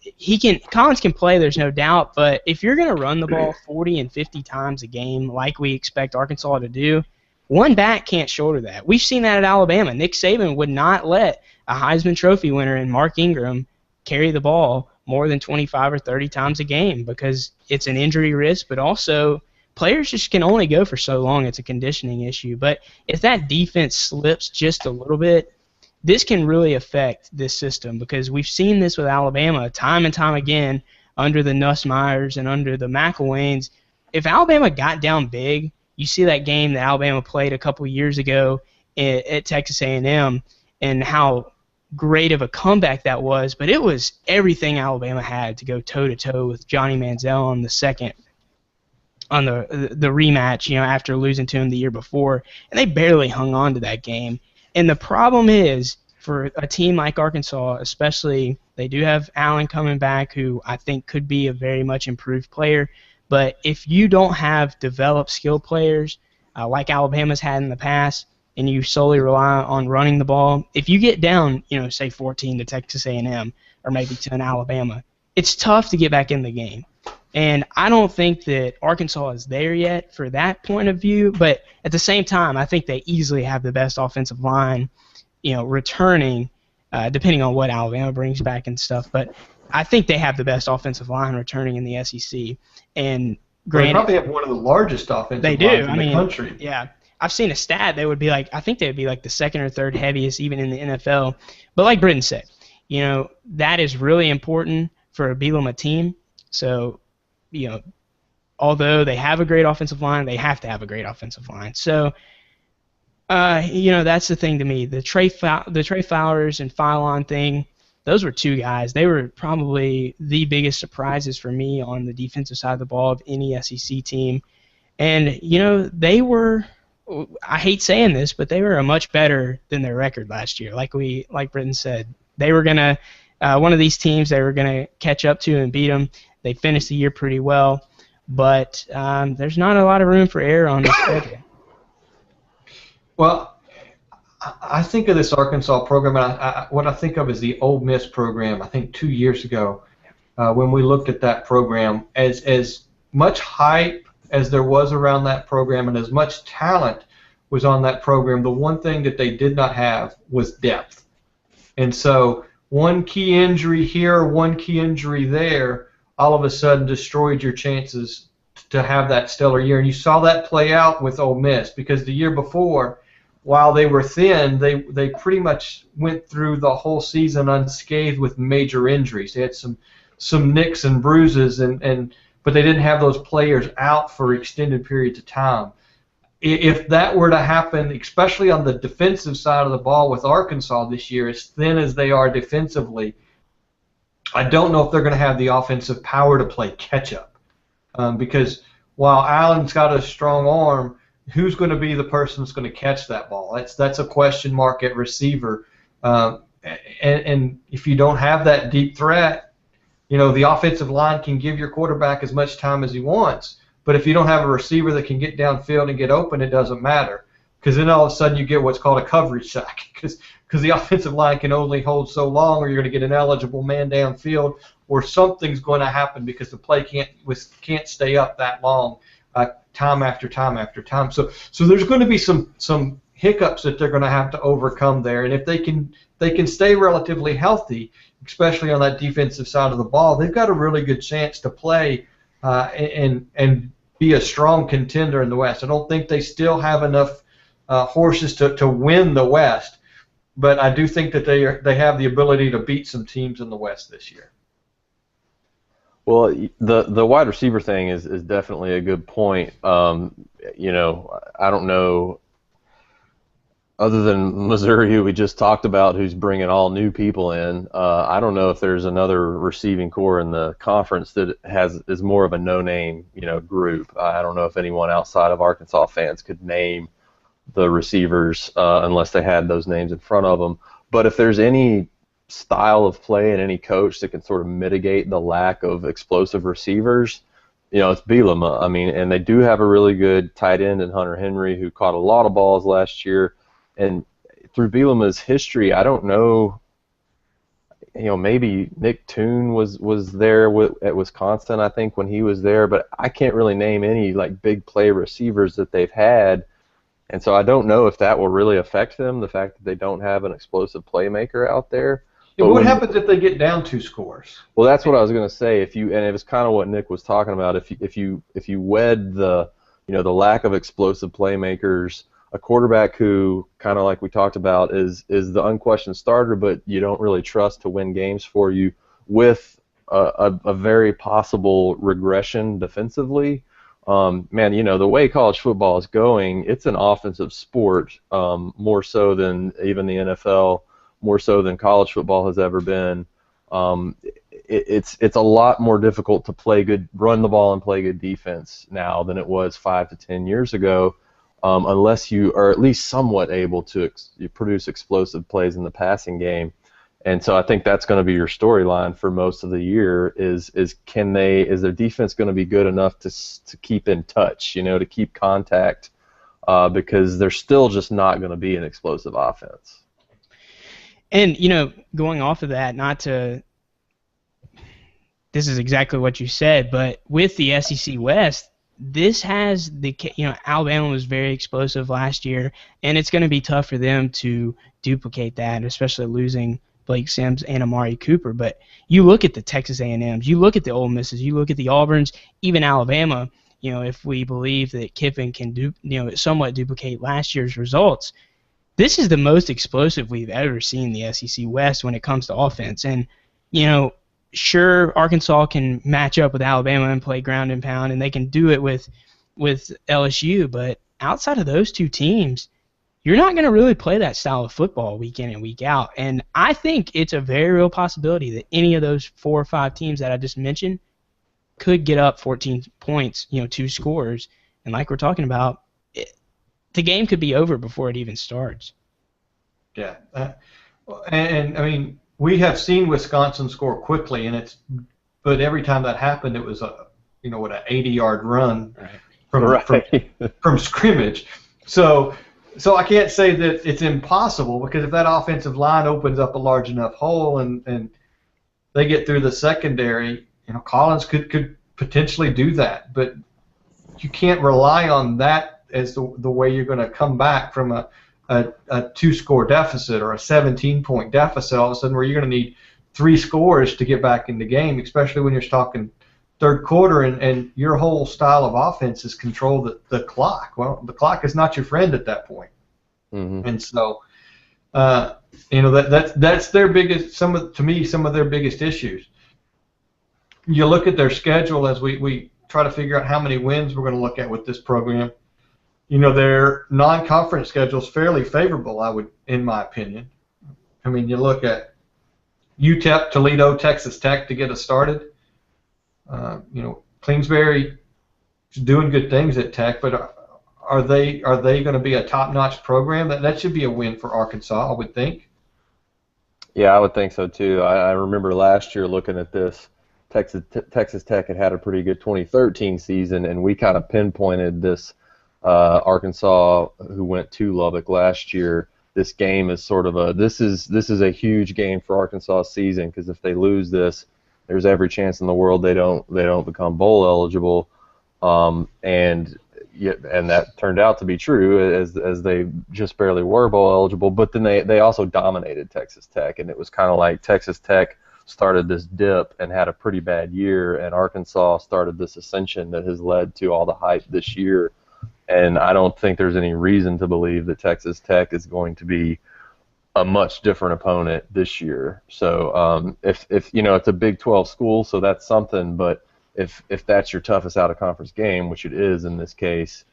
can play, there's no doubt, but if you're going to run the ball 40 and 50 times a game like we expect Arkansas to do, one back can't shoulder that. We've seen that at Alabama. Nick Saban would not let a Heisman Trophy winner and Mark Ingram carry the ball more than 25 or 30 times a game because it's an injury risk, but also players just can only go for so long. It's a conditioning issue. But if that defense slips just a little bit, this can really affect this system because we've seen this with Alabama time and time again under the Nussmeyers and under the McElwains. If Alabama got down big, you see that game that Alabama played a couple years ago at Texas A&M and how great of a comeback that was, but it was everything Alabama had to go toe-to-toe with Johnny Manziel on the rematch, after losing to him the year before, and they barely hung on to that game. And the problem is, for a team like Arkansas, especially, they do have Allen coming back, who I think could be a very much improved player, but if you don't have developed skilled players like Alabama's had in the past, and you solely rely on running the ball, if you get down, say 14 to Texas A&M or maybe to an Alabama, it's tough to get back in the game. And I don't think that Arkansas is there yet for that point of view, but at the same time, I think they easily have the best offensive line, returning, depending on what Alabama brings back and stuff. But I think they have the best offensive line returning in the SEC. And they probably have one of the largest offensive lines in the country. Yeah. I've seen a stat I think they would be like the second or third heaviest even in the NFL. But like Britton said, that is really important for a Bielema team. So, although they have a great offensive line, they have to have a great offensive line. So, that's the thing to me. The Trey Flowers and Phylon thing, those were two guys. They were probably the biggest surprises for me on the defensive side of the ball of any SEC team. And, they were, I hate saying this, but they were much better than their record last year. Like Britton said, they were going to, one of these teams they were going to catch up to and beat them. They finished the year pretty well, but there's not a lot of room for error on the schedule. Well, I think of this Arkansas program, and what I think of is the Ole Miss program. I think 2 years ago, when we looked at that program, as much hype as there was around that program and as much talent was on that program, the one thing that they did not have was depth. And so one key injury here, one key injury there, all of a sudden destroyed your chances to have that stellar year. And you saw that play out with Ole Miss because the year before, while they were thin, they pretty much went through the whole season unscathed with major injuries. They had some nicks and bruises, but they didn't have those players out for extended periods of time. If that were to happen, especially on the defensive side of the ball with Arkansas this year, as thin as they are defensively, I don't know if they're going to have the offensive power to play catch-up. Because while Allen's got a strong arm, who's going to be the person that's going to catch that ball? That's a question mark at receiver. And if you don't have that deep threat, the offensive line can give your quarterback as much time as he wants, but if you don't have a receiver that can get downfield and get open, it doesn't matter, because then all of a sudden you get what's called a coverage sack, because the offensive line can only hold so long, or you're going to get an eligible man downfield, or something's going to happen because the play can't stay up that long, time after time after time. So there's going to be some hiccups that they're going to have to overcome there, and if they can stay relatively healthy, especially on that defensive side of the ball, they've got a really good chance to play and be a strong contender in the West. I don't think they still have enough horses to win the West, but I do think that they have the ability to beat some teams in the West this year. Well, the wide receiver thing is definitely a good point. I don't know, other than Missouri, who we just talked about, who's bringing all new people in, I don't know if there's another receiving core in the conference that is more of a no-name, group. I don't know if anyone outside of Arkansas fans could name the receivers unless they had those names in front of them. But if there's any style of play and any coach that can sort of mitigate the lack of explosive receivers, it's Bielema. I mean, and they do have a really good tight end in Hunter Henry, who caught a lot of balls last year. And through Bielema's history, I don't know, maybe Nick Toon was there at Wisconsin, I think, when he was there, but I can't really name any big play receivers that they've had. And so I don't know if that will really affect them, the fact that they don't have an explosive playmaker out there. Yeah, what happens if they get down 2 scores? Well, that's what I was going to say. And it was kind of what Nick was talking about. If you wed the the lack of explosive playmakers, a quarterback who, kind of like we talked about, is the unquestioned starter, but you don't really trust to win games for you, with a very possible regression defensively. Man, the way college football is going, it's an offensive sport, more so than even the NFL, more so than college football has ever been. It's a lot more difficult to run the ball and play good defense now than it was 5 to 10 years ago, unless you are at least somewhat able to produce explosive plays in the passing game. And so I think that's going to be your storyline for most of the year. Is their defense going to be good enough to keep in touch, to keep contact, because they're still just not going to be an explosive offense. And going off of that, this is exactly what you said, but with the SEC West, this has Alabama was very explosive last year, and it's going to be tough for them to duplicate that, especially losing Blake Sims and Amari Cooper. But you look at the Texas A&Ms, you look at the Ole Misses, you look at the Auburns, even Alabama. If we believe that Kiffin can somewhat duplicate last year's results, this is the most explosive we've ever seen the SEC West when it comes to offense. And sure, Arkansas can match up with Alabama and play ground and pound, and they can do it with LSU. But outside of those two teams, you're not going to really play that style of football week in and week out. And I think it's a very real possibility that any of those 4 or 5 teams that I just mentioned could get up 14 points, 2 scores. And like we're talking about, the game could be over before it even starts. Yeah. And I mean, we have seen Wisconsin score quickly, but every time that happened, it was an 80-yard run from scrimmage. So I can't say that it's impossible, because if that offensive line opens up a large enough hole and they get through the secondary, Collins could potentially do that. But you can't rely on that as the way you're going to come back from a 2-score deficit or a 17-point deficit all of a sudden, where you're going to need 3 scores to get back in the game, especially when you're talking third quarter and your whole style of offense is control the clock. Well, the clock is not your friend at that point. Mm-hmm. And so, that's their biggest, some of their biggest issues. You look at their schedule as we try to figure out how many wins we're going to look at with this program. Their non-conference schedule is fairly favorable, in my opinion. I mean, you look at UTEP, Toledo, Texas Tech to get us started. Kingsbury is doing good things at Tech, but are they going to be a top-notch program? That should be a win for Arkansas, I would think. Yeah, I would think so too. I remember last year looking at this. Texas Tech had a pretty good 2013 season, and we kind of pinpointed this. Arkansas, who went to Lubbock last year, this game is sort of this is a huge game for Arkansas' season, because if they lose this, there's every chance in the world they don't become bowl eligible, and that turned out to be true, as they just barely were bowl eligible. But then they also dominated Texas Tech, and it was kind of like Texas Tech started this dip and had a pretty bad year, and Arkansas started this ascension that has led to all the hype this year. And I don't think there's any reason to believe that Texas Tech is going to be a much different opponent this year. So if it's a Big 12 school, so that's something. But if that's your toughest out of conference game, which it is in this case,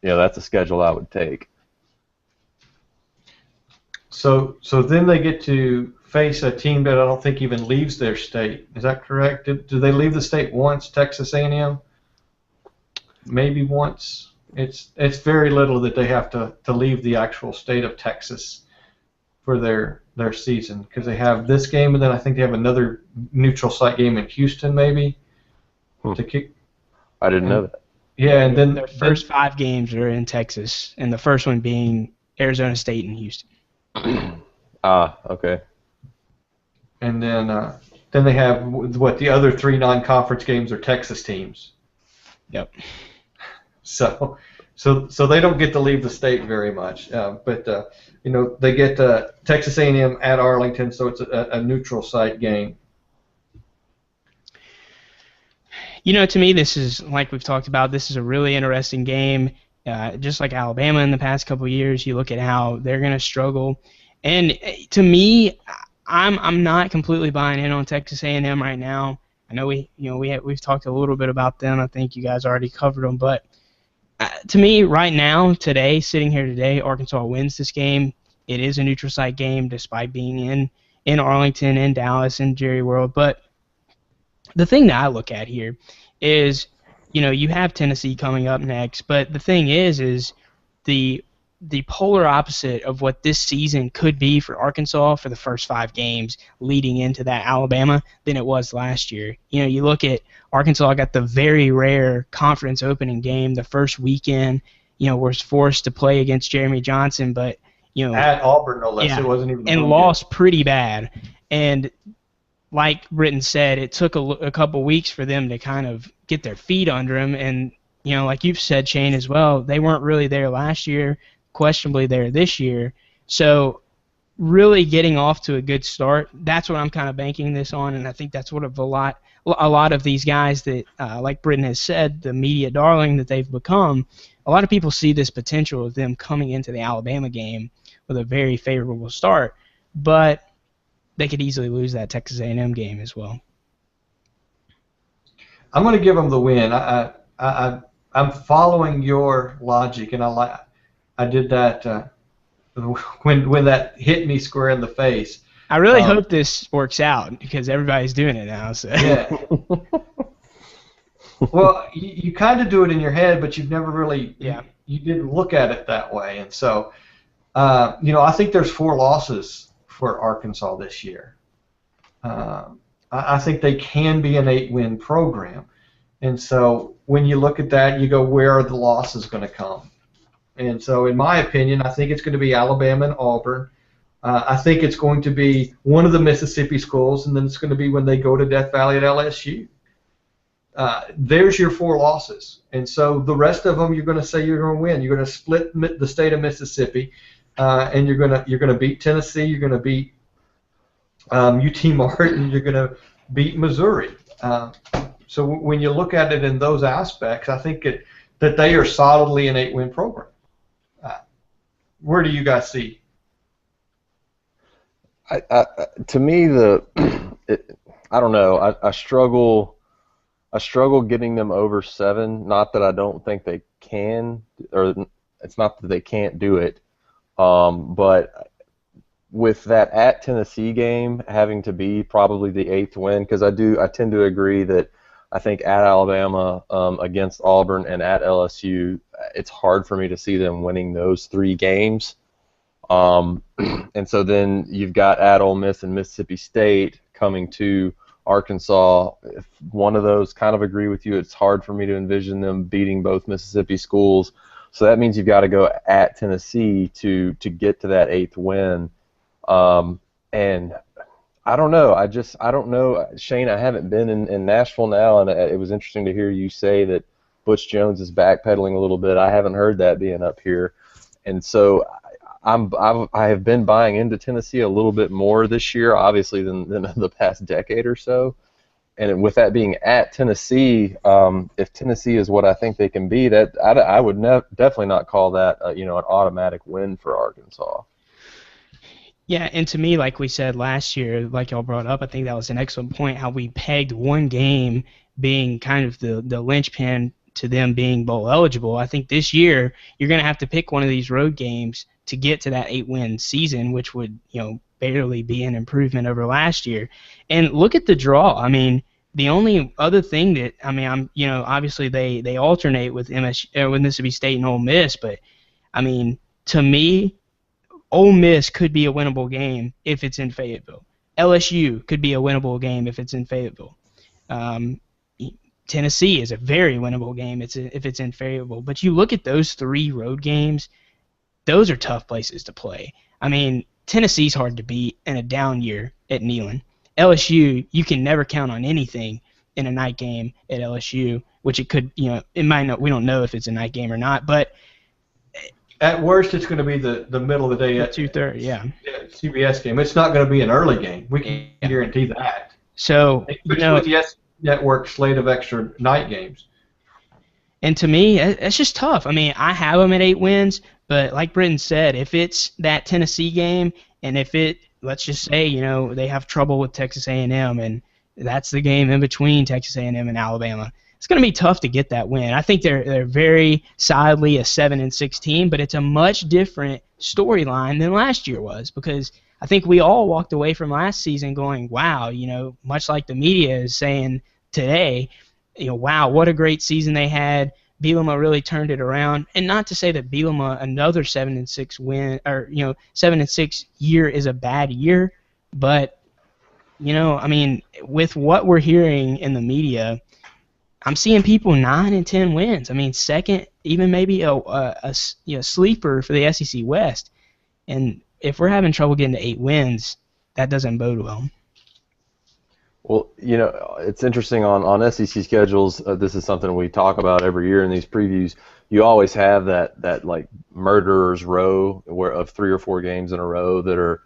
that's a schedule I would take. So then they get to face a team that I don't think even leaves their state. Is that correct? Do they leave the state once? Texas A&M? Maybe once. It's very little that they have to leave the actual state of Texas for their season, because they have this game, and then I think they have another neutral site game in Houston, maybe. To kick. I didn't know that. Yeah, and then their first 5 games are in Texas, and the first one being Arizona State and Houston. Okay. And then they have the other 3 non-conference games are Texas teams. Yep. So So they don't get to leave the state very much. But they get Texas A&M at Arlington, so it's a neutral site game. To me, this is, like we've talked about, this is a really interesting game. Just like Alabama in the past couple of years, you look at how they're going to struggle. And to me, I'm not completely buying in on Texas A&M right now. I know we've talked a little bit about them. I think you guys already covered them, but to me, right now, sitting here today, Arkansas wins this game. It is a neutral site game, despite being in Arlington, in Dallas, in Jerry World. But the thing that I look at here is, you have Tennessee coming up next, but the thing is the polar opposite of what this season could be for Arkansas for the first 5 games leading into that Alabama than it was last year. You look at Arkansas got the very rare conference opening game the first weekend, was forced to play against Jeremy Johnson, but at Auburn, no less. It wasn't even and lost pretty bad. And like Britton said, it took a couple weeks for them to kind of get their feet under them. And, like you've said, Shane, as well, they weren't really there last year, questionably there this year. So really getting off to a good start, that's what I'm kind of banking this on. And I think that's what a lot of these guys that, like Britton has said, the media darling that they've become, a lot of people see this potential of them coming into the Alabama game with a very favorable start. But they could easily lose that Texas A&M game as well. I'm going to give them the win. I'm following your logic, and I did that when that hit me square in the face. I really hope this works out because everybody's doing it now. So. Yeah. Well, you kind of do it in your head, but you've never really you didn't look at it that way, and so I think there's 4 losses for Arkansas this year. I think they can be an 8-win program. And so when you look at that, you go, where are the losses going to come? And so in my opinion, I think it's going to be Alabama and Auburn. I think it's going to be one of the Mississippi schools, and then it's going to be when they go to Death Valley at LSU. There's your 4 losses. And so the rest of them you're going to say you're going to win. You're going to split the state of Mississippi. And you're gonna beat Tennessee. You're gonna beat UT Martin. You're gonna beat Missouri. So when you look at it in those aspects, I think that they are solidly an 8-win program. Where do you guys see? To me, I don't know. I struggle getting them over 7. Not that I don't think they can, or it's not that they can't do it. But with that at Tennessee game having to be probably the 8th win, because I tend to agree that I think at Alabama, against Auburn, and at LSU, it's hard for me to see them winning those 3 games. And so then you've got at Ole Miss and Mississippi State coming to Arkansas. If one of those kind of agree with you, it's hard for me to envision them beating both Mississippi schools. So that means you've got to go at Tennessee to get to that 8th win. And I don't know. I don't know. Shane, I haven't been in Nashville now, and it was interesting to hear you say that Butch Jones is backpedaling a little bit. I haven't heard that being up here. And so I have been buying into Tennessee a little bit more this year, obviously, than the past decade or so. And with that being at Tennessee, if Tennessee is what I think they can be, that I would definitely not call that an automatic win for Arkansas. Yeah, and to me, like we said last year, like y'all brought up, I think that was an excellent point, how we pegged one game being kind of the linchpin to them being bowl eligible. I think this year you're going to have to pick one of these road games to get to that 8-win season, which would barely be an improvement over last year. And look at the draw. I mean, the only other thing that obviously they alternate with with Mississippi State and Ole Miss, but I mean, to me, Ole Miss could be a winnable game if it's in Fayetteville. LSU could be a winnable game if it's in Fayetteville. Tennessee is a very winnable game if it's in Fayetteville. But you look at those 3 road games, those are tough places to play. I mean, Tennessee's hard to beat in a down year at Neyland. LSU, you can never count on anything in a night game at LSU, which it could, it might not. We don't know if it's a night game or not, but at worst, it's going to be the middle of the day at 2:30. Yeah. CBS game. It's not going to be an early game. We can guarantee that. So with the S Network slate of extra night games. And to me, it's just tough. I mean, I have them at 8 wins, but like Britton said, if it's that Tennessee game, and if let's just say, they have trouble with Texas A&M, and that's the game in between Texas A&M and Alabama, it's going to be tough to get that win. I think they're very solidly a 7-6 team, but it's a much different storyline than last year was, because I think we all walked away from last season going, wow, much like the media is saying today, wow, what a great season they had. Bielema really turned it around, and not to say that Bielema another 7-6 win or 7-6 year is a bad year, but I mean, with what we're hearing in the media, I'm seeing people 9 and 10 wins. I mean, second, even maybe a sleeper for the SEC West, and if we're having trouble getting to 8 wins, that doesn't bode well. Well, it's interesting on SEC schedules. This is something we talk about every year in these previews. You always have that like murderer's row of 3 or 4 games in a row that are.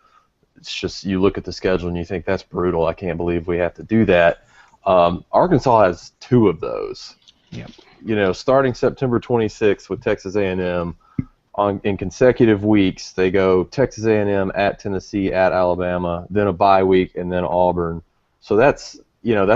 It's just you look at the schedule and you think that's brutal. I can't believe we have to do that. Arkansas has 2 of those. Yep. Starting September 26th with Texas A&M, in consecutive weeks they go Texas A&M at Tennessee at Alabama, then a bye week, and then Auburn. So that's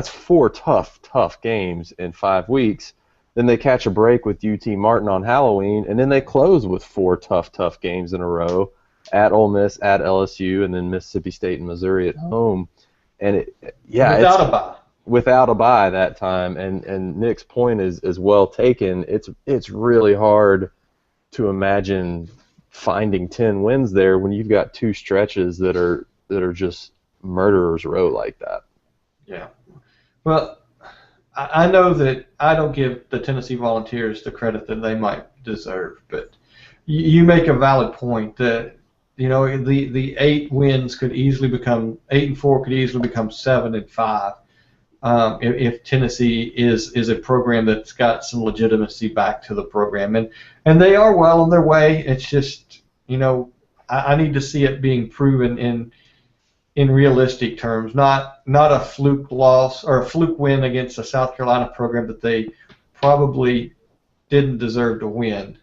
4 tough games in 5 weeks. Then they catch a break with UT Martin on Halloween, and then they close with 4 tough games in a row at Ole Miss, at LSU, and then Mississippi State and Missouri at home. And without a bye that time. And Nick's point is well taken. It's really hard to imagine finding 10 wins there when you've got 2 stretches that are just murderer's row like that. Yeah. Well, I know that I don't give the Tennessee Volunteers the credit that they might deserve, but you make a valid point that the 8 wins could easily become 8 and 4 could easily become 7 and 5 if Tennessee is a program that's got some legitimacy back to the program, and they are well on their way. It's just I need to see it being proven in realistic terms, not a fluke loss or a fluke win against a South Carolina program that they probably didn't deserve to win.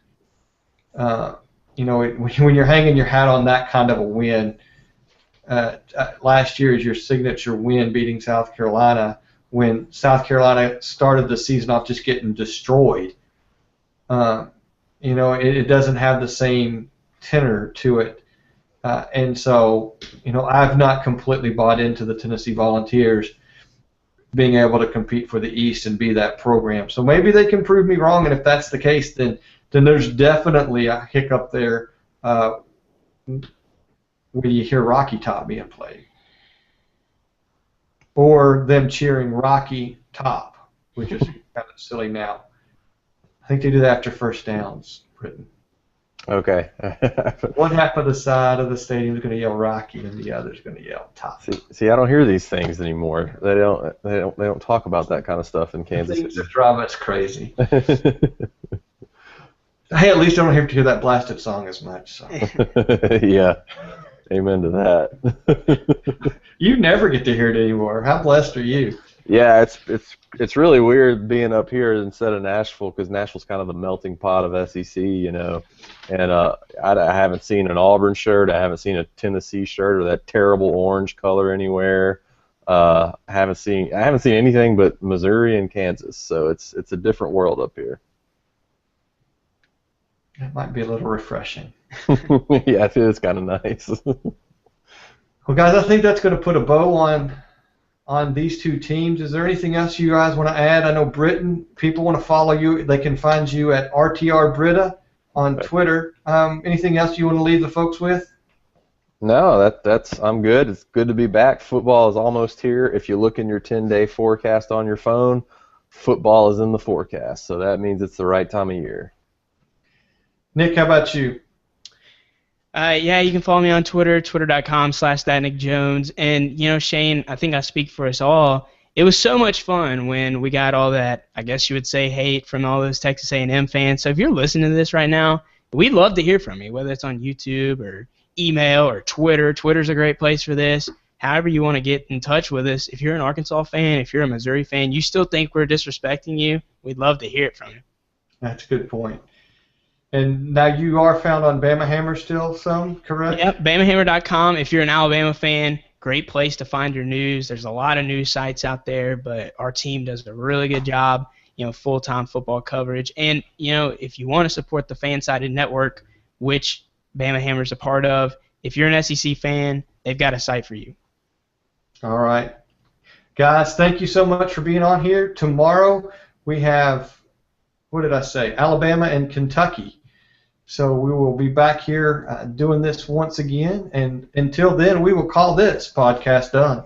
When you're hanging your hat on that kind of a win, last year is your signature win, beating South Carolina when South Carolina started the season off just getting destroyed. It doesn't have the same tenor to it. And so, I've not completely bought into the Tennessee Volunteers being able to compete for the East and be that program. So maybe they can prove me wrong, and if that's the case, then there's definitely a hiccup there when you hear Rocky Top being played. Or them cheering Rocky Top, which is kind of silly now. I think they do that after first downs, Britton. Okay. One half of the side of the stadium is going to yell Rocky, and the other is going to yell Top. See, I don't hear these things anymore. They don't talk about that kind of stuff in Kansas City. Things just drive us crazy. Hey, at least I don't have to hear that blasted song as much. So. Yeah, amen to that. You never get to hear it anymore. How blessed are you? Yeah, it's really weird being up here instead of Nashville, because Nashville's kind of the melting pot of SEC, And I haven't seen an Auburn shirt, I haven't seen a Tennessee shirt or that terrible orange color anywhere. I haven't seen anything but Missouri and Kansas. So it's a different world up here. It might be a little refreshing. Yeah, it is kind of nice. Well, guys, I think that's going to put a bow on these 2 teams. Is there anything else you guys want to add? I know Britton, people want to follow you. They can find you at RTR Britta on Twitter. Anything else you want to leave the folks with? No, I'm good. It's good to be back. Football is almost here. If you look in your 10-day forecast on your phone, football is in the forecast. So that means it's the right time of year. Nick, how about you? Yeah, you can follow me on Twitter, twitter.com/thatnickjones. And, Shane, I think I speak for us all. it was so much fun when we got all that, I guess you would say, hate from all those Texas A&M fans. So if you're listening to this right now, we'd love to hear from you, whether it's on YouTube or email or Twitter. Twitter's a great place for this. However you want to get in touch with us. If you're an Arkansas fan, if you're a Missouri fan, you still think we're disrespecting you, we'd love to hear it from you. That's a good point. And now you are found on Bama Hammer still, correct? Yep, BamaHammer.com. If you're an Alabama fan, great place to find your news. There's a lot of news sites out there, but our team does a really good job, full-time football coverage. And, if you want to support the fan-sided network, which Bama Hammer's a part of, if you're an SEC fan, they've got a site for you. All right. Guys, thank you so much for being on here. Tomorrow we have, Alabama and Kentucky. So we will be back here doing this once again. And until then, we will call this podcast done.